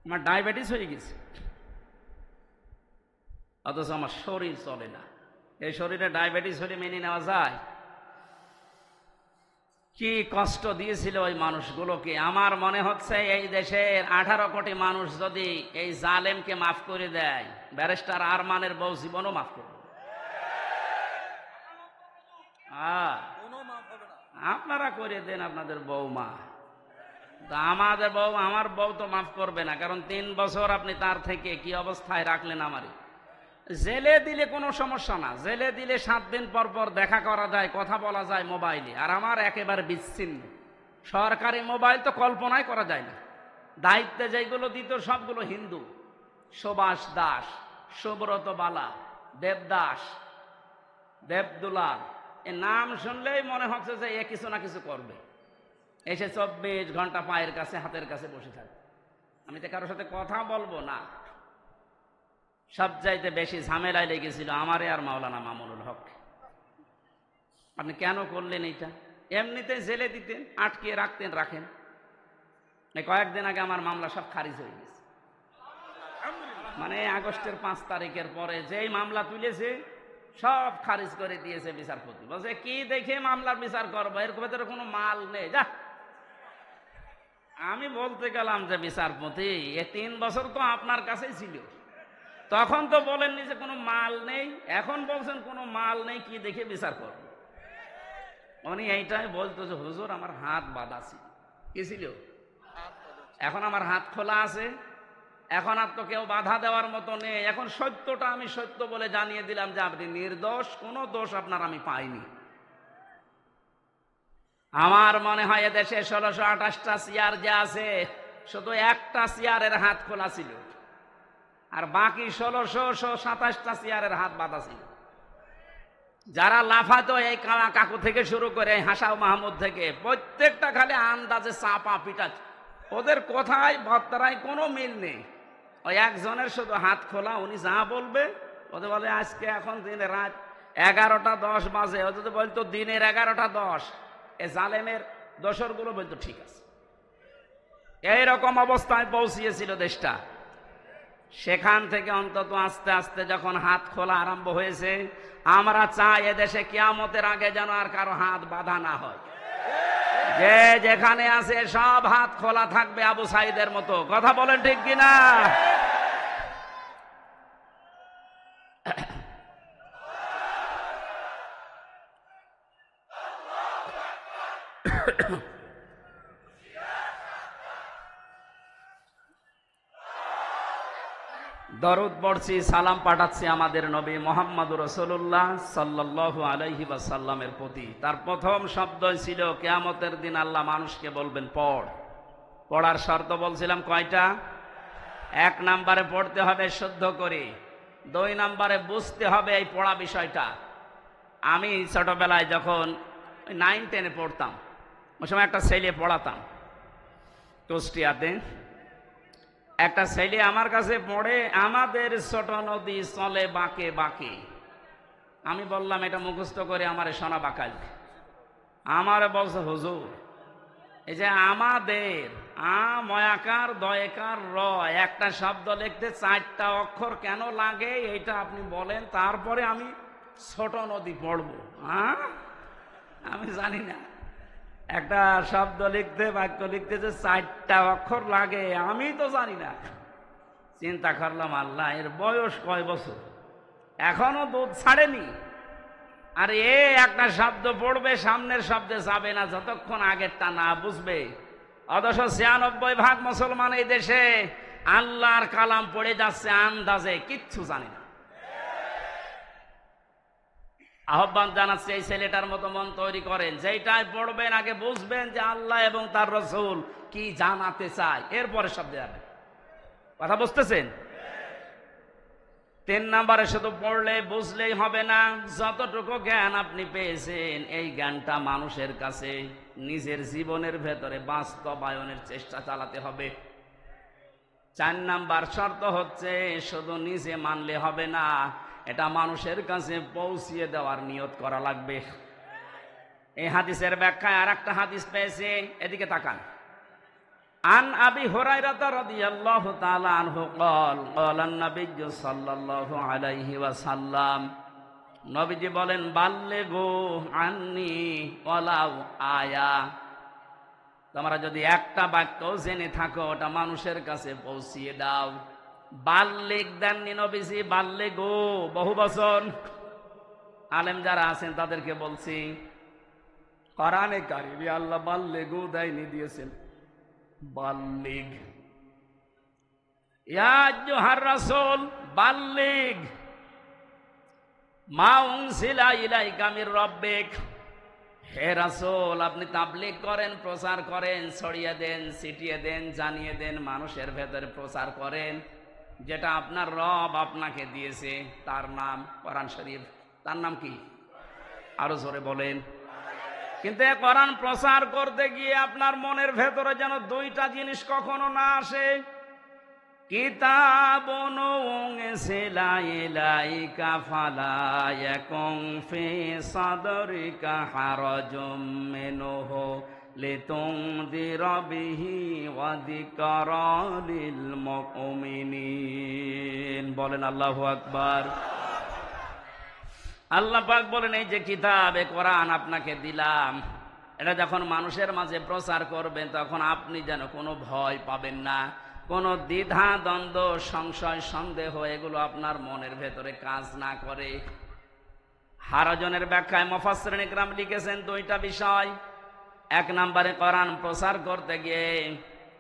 আমার ডায়াবেটিস হয়ে গেছে, অথচ আমার শরীর চলে না। এই শরীরে ডায়াবেটিস হলে মেনে নেওয়া যায়? কি কষ্ট দিয়েছিল ওই মানুষগুলোকে। আমার মনে হচ্ছে এই দেশের 18 কোটি মানুষ যদি এই জালেমকে মাফ করে দেয়, ব্যারিস্টার আরমানের বউ জীবনও মাফ করবে। আপনারা করে দেন আপনাদের বৌমা, আমাদের বউ, আমার বউ তো মাফ করবে না, কারণ 3 বছর আপনি তার থেকে কি অবস্থায় রাখলেন। আমারই জেলে দিলে কোনো সমস্যা না, জেলে দিলে 7 দিন পর পর দেখা করা যায়, কথা বলা যায় মোবাইলে। আর আমার একেবারে বিচ্ছিন্ন, সরকারি মোবাইল তো কল্পনাই করা যায় না। দায়িত্বে যেগুলো দিত সবগুলো হিন্দু, সুভাষ দাস, সুব্রত বালা, দেবদাস, দেবদুলাল, এ নাম শুনলেই মনে হচ্ছে যে এ কিছু না কিছু করবে। এসে 24 ঘন্টা পায়ের কাছে হাতের কাছে বসে থাকে। আমি তো কারোর সাথে কথা বলবো না। সবচাইতে বেশি ঝামেলায় লেগেছিল আমারে আর মাওলানা মামুনুল হক। আপনি কেন করলেন এইটা? এমনিতে জেলে দিতেন, আটকিয়ে রাখতেন, রাখেন। কয়েকদিন আগে আমার মামলা সব খারিজ হয়ে গেছে। মানে আগস্টের 5 তারিখের পরে যেই মামলা তুলেছে সব খারিজ করে দিয়েছে বিচারপতি। বলছে কি দেখে মামলার বিচার করবো, এর ভেতরে কোনো মাল নেই, যা। আমি বলতে গেলাম যে বিচারপতি, এ 3 বছর তো আপনার কাছেই ছিল, তখন তো বলেননি যে কোনো মাল নেই, এখন বলছেন কোনো মাল নেই, কি দেখে বিচার করব? উনি এইটাই বলতো যে হুজুর আমার হাত বাঁধা ছিল। কি ছিল? এখন আমার হাত খোলা আছে, এখন আর তো কেউ বাধা দেওয়ার মতো নেই। এখন সত্যটা আমি সত্য বলে জানিয়ে দিলাম যে আপনি নির্দোষ, কোনো দোষ আপনার আমি পাইনি। আমার মনে হয় এদেশে 1628টা চেয়ার যে আছে, শুধু একটা চেয়ারের হাত খোলা ছিল, আর বাকি 1627টা চেয়ারের হাত বাঁধা ছিল। যারা লাফাতো এই কাকু থেকে শুরু করে হাসাও মাহমুদ থেকে, প্রত্যেকটা খালি আন্দাজে চাপা পিটা, ওদের কথায় বার্তায় কোনো মিল নেই। ওই একজনের শুধু হাত খোলা, উনি যা বলবে ওদের বলে আজকে এখন দিনে রাত 11টা 10 বাজে, ও যদি বলতো দিনের 11টা 10, এ জালেমের দোসরগুলো বলতো ঠিক আছে। এইরকম অবস্থায় পৌঁছিয়েছিল দেশটা। সেখান থেকে অন্তত আস্তে আস্তে যখন হাত খোলা আরম্ভ হয়েছে, আমরা চাই এদেশে কিয়ামতের আগে যেন আর কারো হাত বাঁধা না হয়। যে যেখানে আছে সব হাত খোলা থাকবে আবু সাইদের মতো। কথা বলেন ঠিক কিনা? দরুদ পড়ছি, সালাম পাঠাচ্ছি আমাদের নবী মুহাম্মদুর রাসূলুল্লাহ সাল্লাল্লাহু আলাইহি ওয়াসাল্লামের প্রতি। তার প্রথম শব্দই ছিল কিয়ামতের দিন আল্লাহ মানুষকে বলবেন পড়। পড়ার শর্ত বলছিলাম কয়টা? 1 নম্বরে পড়তে হবে শুদ্ধ করে, 2 নম্বরে বুঝতে হবে এই পড়া বিষয়টা। আমি ছোটবেলায় যখন 9-10-এ পড়তাম, ওই সময় একটা ছেলে পড়াতাম কুষ্টিয়াতে। একটা ছেলে আমার কাছে পড়ে, আমাদের ছোট নদী চলে বাঁকে বাঁকে। আমি বললাম এটা মুখস্থ করে আমারে শোনা বাকাল। আমারে বলছে হুজুর, এই যে আমাদের ময়াকার দয়কার র, একটা শব্দ লিখতে 4টা অক্ষর কেন লাগে এইটা আপনি বলেন, তারপরে আমি ছোট নদী পড়বো। আমি জানি না একটা শব্দ লিখতে, বাক্য লিখতে যে 4টা অক্ষর লাগে, আমি তো জানি না। চিন্তা করলাম আল্লাহ, এর বয়স কয় বছর, এখনো দুধ ছাড়েনি, আর এ একটা শব্দ পড়বে, সামনের শব্দে যাবে না যতক্ষণ আগেরটা না বুঝবে। অথচ 96% মুসলমান এই দেশে আল্লাহর কালাম পড়ে যাচ্ছে আন্দাজে, কিচ্ছু জানে না। আহ্বান জানাচ্ছে এই ছেলেটার মতো মন তৈরি করেন, যেটাই পড়বেন আগে বুঝবেন যে আল্লাহ এবং তার রাসূল কি জানাতে চায়, এরপরে শব্দে যাবে। কথা বুঝতেছেন? 3 নম্বরে শুধু পড়লে বুঝলেই হবে না, যতটুকু জ্ঞান আপনি পেয়েছেন এই জ্ঞানটা মানুষের কাছে নিজের জীবনের ভেতরে বাস্তবায়নের চেষ্টা চালাতে হবে। 4 নাম্বার শর্ত হচ্ছে শুধু নিজে মানলে হবে না, এটা মানুষের কাছে পৌঁছিয়ে দেওয়ার নিয়ত করা লাগবে। এই হাদিসের ব্যাখ্যায় আর একটা হাদিস পেয়েছে, এদিকে তাকান। আন আবি হুরায়রা রাদিয়াল্লাহু তাআলা আনহু قال قال النبي صلى الله عليه وسلم নবীজি বলেন বাল্লে গো আন্নি ওয়ালাউ আয়া, তোমরা যদি একটা বাক্য জেনে থাকো ওটা মানুষের কাছে পৌঁছিয়ে দাও। বাল্লিক দেননি নবীজি, বাল্লে গো বহু বচন। আলেম যারা আছেন তাদেরকে বলছি, কোরআনে কারিমে আল্লাহ বাল্লে গো দেয়নি, দিয়েছেন বাল্লিগ। ইয়া আইয়ুহার রাসূল বাল্লিগ মা উনজিলা ইলাইকা মির রাব্বিক, হে রাসূল আপনি তাবলীগ করেন, প্রচার করেন, ছড়িয়ে দেন, ছিটিয়ে দেন, জানিয়ে দেন, মানুষের ভেতরে প্রচার করেন যেটা আপনার রব আপনাকে দিয়েছে, তার নাম কোরআন শরীফ। তার নাম কি? আরো জোরে বলেন। কিন্তু এই কোরআন প্রচার করতে গিয়ে আপনার মনের ভেতরে যেন দুইটা জিনিস কখনো না আসে। কিতাবুন উনজিলা ইলাইকা ফালা ইয়াকুন ফি সাদরিকা হারাজুম মিনহু লিতুনযিরা বিহি ওয়া যিকরা লিল মুমিনিন। বলেন আল্লাহু আকবার। আল্লাহ পাক বলেন এই যে কিতাবে কোরআন আপনাকে দিলাম, এটা যখন মানুষের মাঝে প্রচার করবেন তখন আপনি যেন কোনো ভয় পাবেন না, কোনো দ্বিধা দ্বন্দ্ব সংশয় সন্দেহ এগুলো আপনার মনের ভেতরে কাজ না করে। হারাজনের ব্যাখ্যায় মুফাসসিরিন ইকরাম লিখেছেন দুইটা বিষয়। এক নম্বরে কোরআন প্রচার করতে গিয়ে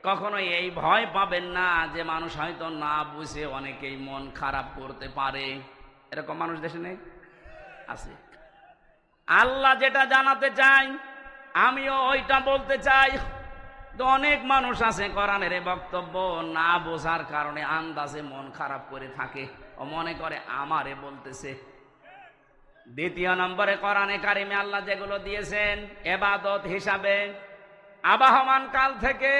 কখনো এই ভয় পাবেন না যে মানুষ হয়তো না বুঝে অনেকেই মন খারাপ করতে পারে। এরকম মানুষ দেশে নেই? আছে। আল্লাহ যেটা জানাতে চাই আমিও ওইটা বলতে চাই। তো অনেক মানুষ আছে কোরআনের এই বক্তব্য না বোঝার কারণে আন্দাজে মন খারাপ করে থাকে ও মনে করে আমারে বলতেছে। দ্বিতীয় নম্বরে কোরআনে কারিমে আল্লাহ যেগুলো দিয়েছেন ইবাদত হিসাবে, আবাহমান কাল থেকে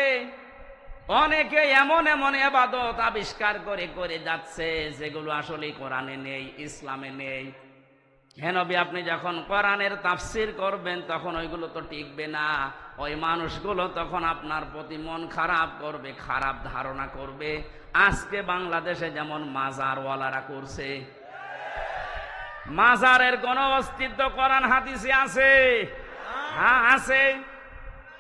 অনেকে এমন এমন ইবাদত আবিষ্কার করে করে যাচ্ছে যেগুলো আসলে কোরআনে নেই, ইসলামে নেই। হে নবী আপনি যখন কোরআনের তাফসীর করবেন তখন ওইগুলো তো টিকবে না, ওই মানুষগুলো তখন আপনার প্রতি মন খারাপ করবে, খারাপ ধারণা করবে। আজকে বাংলাদেশে যেমন মাজারওয়ালারা করছে, মাজারের কোন অস্তিত্ব কোরআন হাদিসে আছে? হ্যাঁ আছে।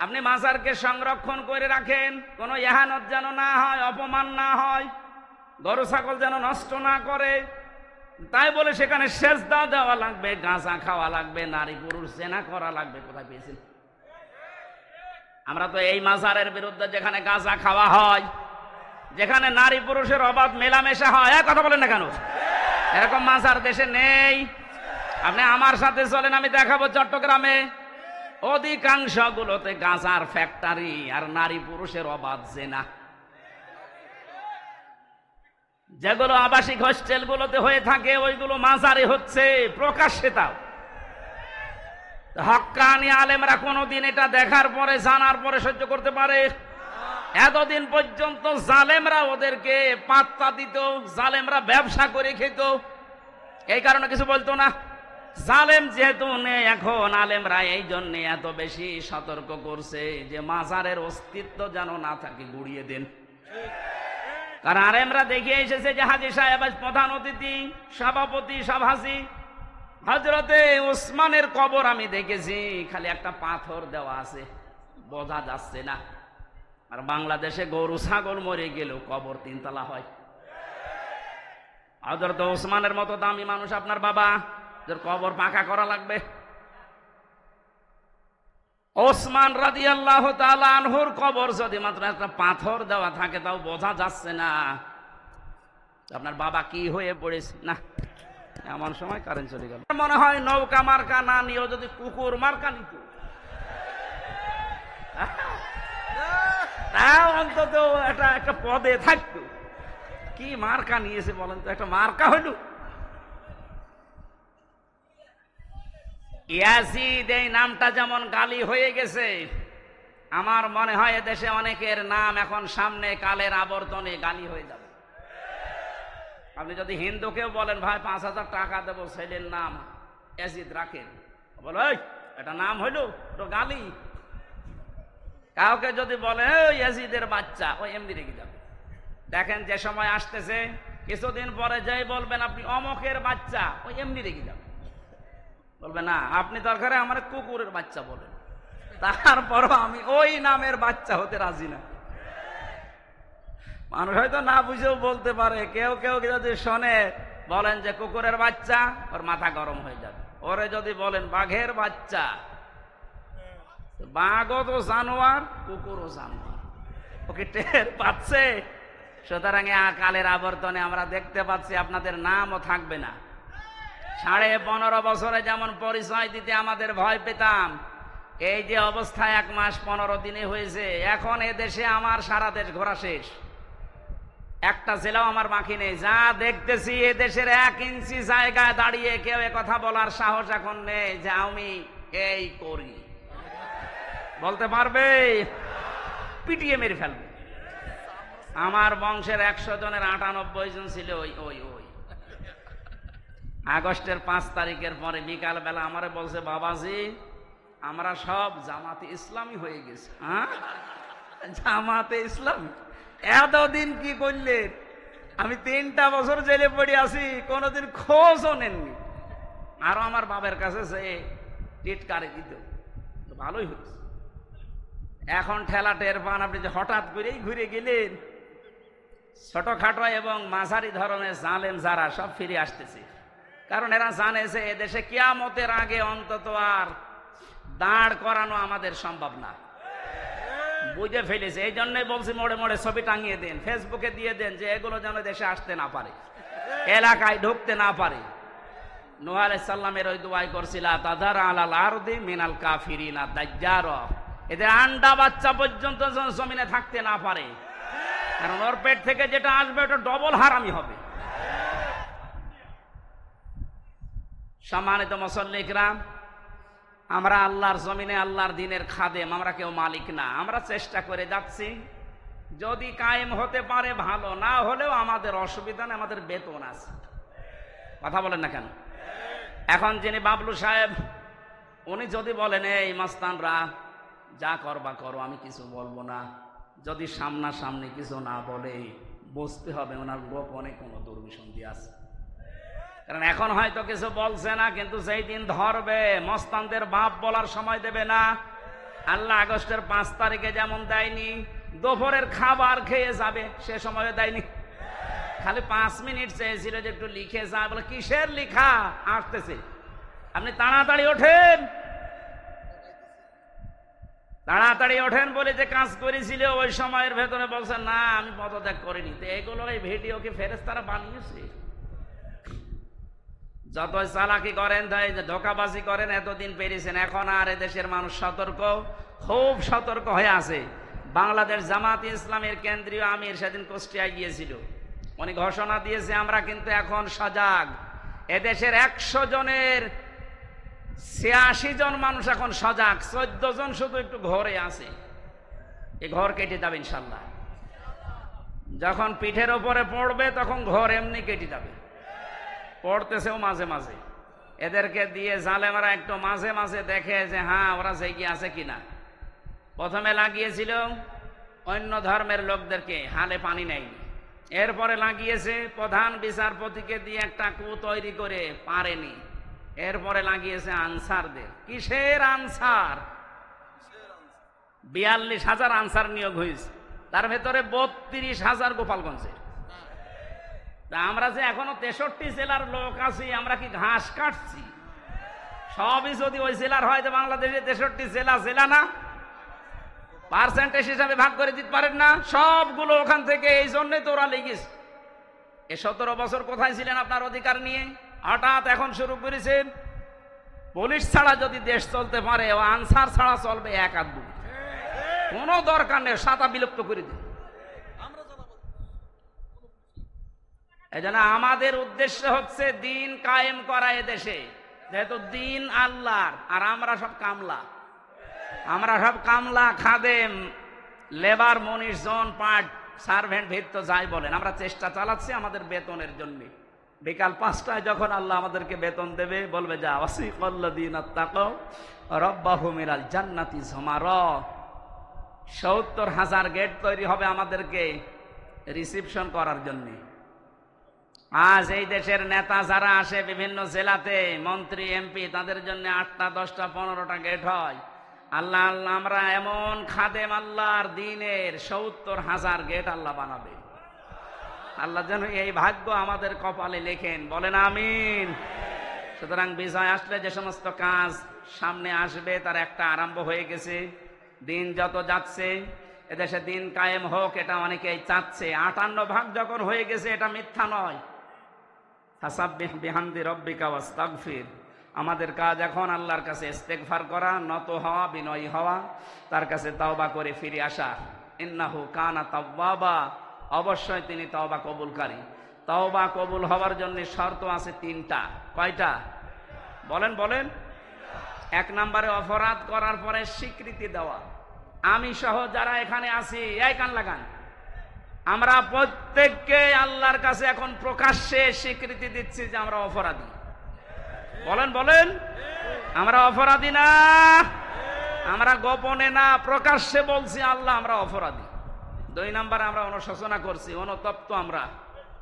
আপনি মাজারকে সংরক্ষণ করে রাখেন, কোনো ইহানত যেন না হয়, অপমান না হয়, গরু ছাগল যেন নষ্ট না করে। তাই বলে সেখানে সেজদা দেওয়া লাগবে, গাঁজা খাওয়া লাগবে, নারী পুরুষ জেনা করা লাগবে? কোথায় পেয়েছেন? আমরা তো এই মাজারের বিরুদ্ধে, যেখানে গাঁজা খাওয়া হয়, যেখানে নারী পুরুষের অবাধ মেলামেশা হয়। কথা বলেন না কেন? এরকম মাজার দেশে নেই। আপনি আমার সাথে চলেন, আমি দেখাবো চট্টগ্রামে অধিকাংশ গুলোতে গাঁজার ফ্যাক্টরি আর নারী পুরুষের অবাধ জেনা। যেগুলো আবাসিক হোস্টেল গুলোতে হয়ে থাকে ওইগুলো মাজারে হচ্ছে প্রকাশ্যে। তাও হক্কানি আলেমরা কোনদিন এটা দেখার পরে জানার পরে সহ্য করতে পারে? এতদিন পর্যন্ত জালেমরা ওদেরকে পাত্তা দিত, জালেমরা ব্যবসা করে খেত, এই কারণে কিছু বলতো না। জালেম যেহেতু নেই এখন, আলেমরা এই জন্য এত বেশি সতর্ক করছে যে মাজারের অস্তিত্ব যেন না থাকে, গুড়িয়ে দেন। কারণ আলেমরা দেখে এসেছে যে হাজী সাহেব প্রধান অতিথি, সভাপতি, সভাসী হযরতে ওসমানের কবর আমি দেখেছি, খালি একটা পাথর দেওয়া আছে, বোঝা যাচ্ছে না। আর বাংলাদেশে গরু ছাগল মরে গেলেও কবর 3 তলা হয়। হযরত ওসমানের মতো দামি মানুষ আপনার বাবা, যার কবর পাকা করা লাগবে। ওসমান রাদিয়াল্লাহু তাআলা আনহুর কবর যদি মাত্র একটা পাথর দেওয়া থাকে তাও বোঝা যাচ্ছে না আপনার বাবা কি হয়ে পড়েছে। না, এমন সময় কারেন্ট চলে গেল। মনে হয় নৌকা মার্কা না নিয়েও যদি কুকুর মার্কা নিত, তাও অন্তত একটা পদে থাকতো। কি মার্কা নিয়েছে বলেন তো? একটা মার্কা হইল ইয়াজিদ, এই নামটা যেমন গালি হয়ে গেছে, আমার মনে হয় এদেশে অনেকের নাম এখন সামনে কালের আবর্তনে গালি হয়ে যাবে। আপনি যদি হিন্দুকেও বলেন ভাই 5,000 টাকা দেবো ছেলের নাম ইয়াজিদ রাখেন, বলো এটা নাম হইল তো গালি। কাউকে যদি বলে ইয়াজিদের বাচ্চা, ওই এমনি রেখে যাবে। দেখেন যে সময় আসতেছে, কিছুদিন পরে যাই বলবেন আপনি অমকের বাচ্চা, ওই এমনি রেখে যাবে। বলবে না, আপনি দরকারে আমার কুকুরের বাচ্চা বলেন, তারপরও আমি ওই নামের বাচ্চা হতে রাজি না। মানুষ হয়তো না বুঝেও বলতে পারে, কেউ কেউ যদি শোনে বলেন যে কুকুরের বাচ্চা, ওর মাথা গরম হয়ে যাবে। ওরে যদি বলেন বাঘের বাচ্চা, বাঘও তো জানোয়ার, কুকুরও জানোয়ার, ওকে টের পাচ্ছে। সুতরাং কালের আবর্তনে আমরা দেখতে পাচ্ছি আপনাদের নামও থাকবে না। 15.5 বছরে যেমন পরিচয় দিতে আমাদের ভয় পেতাম, এই যে অবস্থা 1 মাস 15 দিনে হয়েছে, এখন এ দেশে আমার সারা দেশ ঘোরা শেষ, একটা জেলাও আমার বাকি নেই। যা দেখতেছি এ দেশের 1 ইঞ্চি জায়গায় দাঁড়িয়ে কেউ কথা বলার সাহস এখন নেই যে আমি এই করি, বলতে পারবে? পিটিয়ে মেরে ফেলবে। আমার বংশের 100 জনের 98 জন ছিল ওই ওই ওই আগস্টের 5 তারিখের পরে বিকাল বেলা আমারে বলছে, বাবাজি আমরা সব জামাতে ইসলামী হয়ে গেছি। হ্যাঁ, জামাতে ইসলামী? এতদিন কি করলেন? আমি 3টা বছর জেলে পড়ে আছি, কোনোদিন খোঁজও নেননি। আরো আমার বাবার কাছে সে টিটকারে দিত, ভালোই হচ্ছে। এখন ঠেলা টের পান আপনি যে হঠাৎ করেই ঘুরে গেলেন। ছোটখাটো এবং মাঝারি ধরনের জালেম যারা, সব ফিরে আসতেছে, কারণ এরা জানে যে এদেশে কিয়ামতের আগে অন্তত আর দাঁড় করানো আমাদের সম্ভব না, বুঝে ফেলেছে। এই জন্যই বলছি মোড়ে মোড়ে ছবি টাঙিয়ে দেন, ফেসবুকে দিয়ে দেন, যে এগুলো যেন দেশে আসতে না পারে, এলাকায় ঢুকতে না পারে। নূহ আলাইহিস সালামের ওই দুআই করছিল, তাযার আলাল আরদি মিনাল কাফিরিনা দাজ্জার, এদের আন্ডা বাচ্চা পর্যন্ত যেন জমিনে থাকতে না পারে, কারণ ওর পেট থেকে যেটা আসবে ওটা ডবল হারামি হবে। সম্মানিত মুসল্লি কিরাম, আমরা আল্লাহর জমিনে আল্লাহর দ্বীনের খাদেম, আমরা কেউ মালিক না। আমরা চেষ্টা করে যাচ্ছি, যদি কায়েম হতে পারে ভালো, না হলেও আমাদের অসুবিধা নেই, আমাদের বেতন আছে। কথা বলেন না কেন? এখন যিনি বাবলু সাহেব, উনি যদি বলেন এই মাস্তানরা যা করবা করো, আমি কিছু বলবো না, যদি সামনাসামনি কিছু না বলে বুঝতে হবে ওনার গোপনে কোনো দুর্বিসন্ধি আছে। কারণ এখন হয়তো কিছু বলছে না, কিন্তু যেই দিন ধরবে মস্তানদের বাপ বলার সময় দেবে না। আল্লাহ আগস্টের 5 তারিখে যেমন দেয়নি, দুপুরের খাবার খেয়ে যাবে সে সময় দেয়নি, খালি 5 মিনিট চেয়েছিল যে একটু লিখে যা। বলে কিসের লিখা? আসতেছে, আপনি তাড়াতাড়ি ওঠেন, তাড়াতাড়ি ওঠেন বলে যে কাজ করেছিল ওই সময়ের ভেতরে বলছে না আমি পদত্যাগ করিনি। তো এগুলো এই ভিডিও কি ফেরেশতারা বানিয়েছে? যতই চালাকি করেন, ধোঁকাবাজি করেন, এতদিন পেরেছেন, এখন আর এদেশের মানুষ সতর্ক, খুব সতর্ক হয়ে আছে। বাংলাদেশ জামাতে ইসলামের কেন্দ্রীয় আমির সেদিন কুষ্টিয়ায় গিয়েছিল, উনি ঘোষণা দিয়েছে আমরা কিন্তু এখন সজাগ। এদেশের 100 জনের 86 জন মানুষ এখন সজাগ, 14 জন শুধু একটু ঘরে আছে। এই ঘর কেটে যাবে ইনশাল্লাহ, যখন পিঠের ওপরে পড়বে তখন ঘর এমনি কেটে যাবে। পড়তেছেও মাঝে মাঝে, এদেরকে দিয়ে জালেমারা একটু মাঝে মাঝে দেখে যে হ্যাঁ ওরা জেগে আছে কিনা। প্রথমে লাগিয়েছিল অন্য ধর্মের লোকদেরকে, হালে পানি নেই, এরপরে লাগিয়েছে প্রধান বিচারপতিকে দিয়ে একটা কু তৈরি করে, পারেনি, এরপরে লাগিয়েছে আনসারদের। কিসের আনসার? 42,000 আনসার নিয়োগ হয়েছে, তার ভেতরে 32,000 গোপালগঞ্জের। আমরা যে এখনো 63 জেলার লোক আছি, আমরা কি ঘাস কাটছি? সবই যদি ওই জেলার হয়, তো বাংলাদেশে 63 জেলা জেলা না? পার্সেন্টেজ হিসাবে ভাগ করে দিতে পারেন না? সবগুলো ওখান থেকে, এই জন্যই তো ওরা লেগেছে। এ 17 বছর কোথায় ছিলেন আপনার অধিকার নিয়ে? হঠাৎ এখন শুরু করেছেন। পুলিশ ছাড়া যদি দেশ চলতে পারে, ও আনসার ছাড়া চলবে 1-2। কোনো দরকার নেই, সাতা বিলুপ্ত করে দিন। এই জন্য আমাদের উদ্দেশ্য হচ্ছে দিন কায়েম করা এদেশে, যেহেতু দিন আল্লাহর, আর আমরা সব কামলা, আমরা সব কামলা, খাদেম, লেবার, মনীষ, জন, পার্ট, সার্ভেন্ট, ভিত্ত যাই বলেন, আমরা চেষ্টা চালাচ্ছি আমাদের বেতনের জন্য। বিকাল 5টায় যখন আল্লাহ আমাদেরকে বেতন দেবে, বলবে যা ওয়াসিকাল্লাযীনা তাকাও রাব্বাহুম মিনাল জান্নাতি যুমারা, 70,000 গেট তৈরি হবে আমাদেরকে রিসিপশন করার জন্য। আজ এই দেশের নেতা যারা আসে বিভিন্ন জেলাতে, মন্ত্রী এমপি, তাদের জন্য 8টা 10টা 15টা গেট হয়। আল্লাহ আল্লাহ আমরা এমন খাদেম আল্লাহর দিনের 70,000 গেট আল্লাহ বানাবে। আল্লাহ যেন এই ভাগ্য আমাদের কপালে লেখেন, বলেন আমিন। সুতরাং বিজয় আসলে যে সমস্ত কাজ সামনে আসবে তার একটা আরম্ভ হয়ে গেছে। দিন যত যাচ্ছে এদেশে দিন কায়েম হোক, এটা অনেকেই চাচ্ছে। 58 ভাগ যখন হয়ে গেছে এটা মিথ্যা নয়। ফাসাব্বিহ বিহামদি রাব্বিকা ওয়াস্তাগফির। আমাদের কাজ এখন আল্লাহর কাছে ইস্তেগফার করা, নত হওয়া, বিনয়ী হওয়া, তার কাছে তওবা করে ফিরে আসা। ইন্নাহু কানা তাওয়াবা, অবশ্যই তিনি তওবা কবুলকারী। তওবা কবুল হওয়ার জন্য শর্ত আছে 3টা। কয়টা বলেন বলেন? 1 নম্বরে অপরাধ করার পরে স্বীকৃতি দেওয়া। আমি সহ যারা এখানে আছি, এই কান লাগান, আমরা প্রত্যেককে আল্লাহর কাছে এখন প্রকাশ্যে স্বীকৃতি দিচ্ছি যে আমরা অপরাধী। বলেন বলেন? আমরা অপরাধী না, আমরা গোপনে না, প্রকাশ্যে বলছি আল্লাহ আমরা অপরাধী। 2 নম্বরে আমরা অনুশোচনা করছি, অনুতপ্ত আমরা।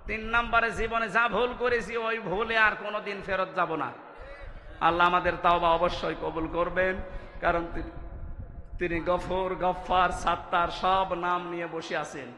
3 নম্বরে জীবনে যা ভুল করেছি ওই ভুলে আর কোনোদিন ফেরত যাব না। আল্লাহ আমাদের তাওবা অবশ্যই কবুল করবেন, কারণ তিনি গফুর, গফফার, সাত্তার সব নাম নিয়ে বসে আছেন।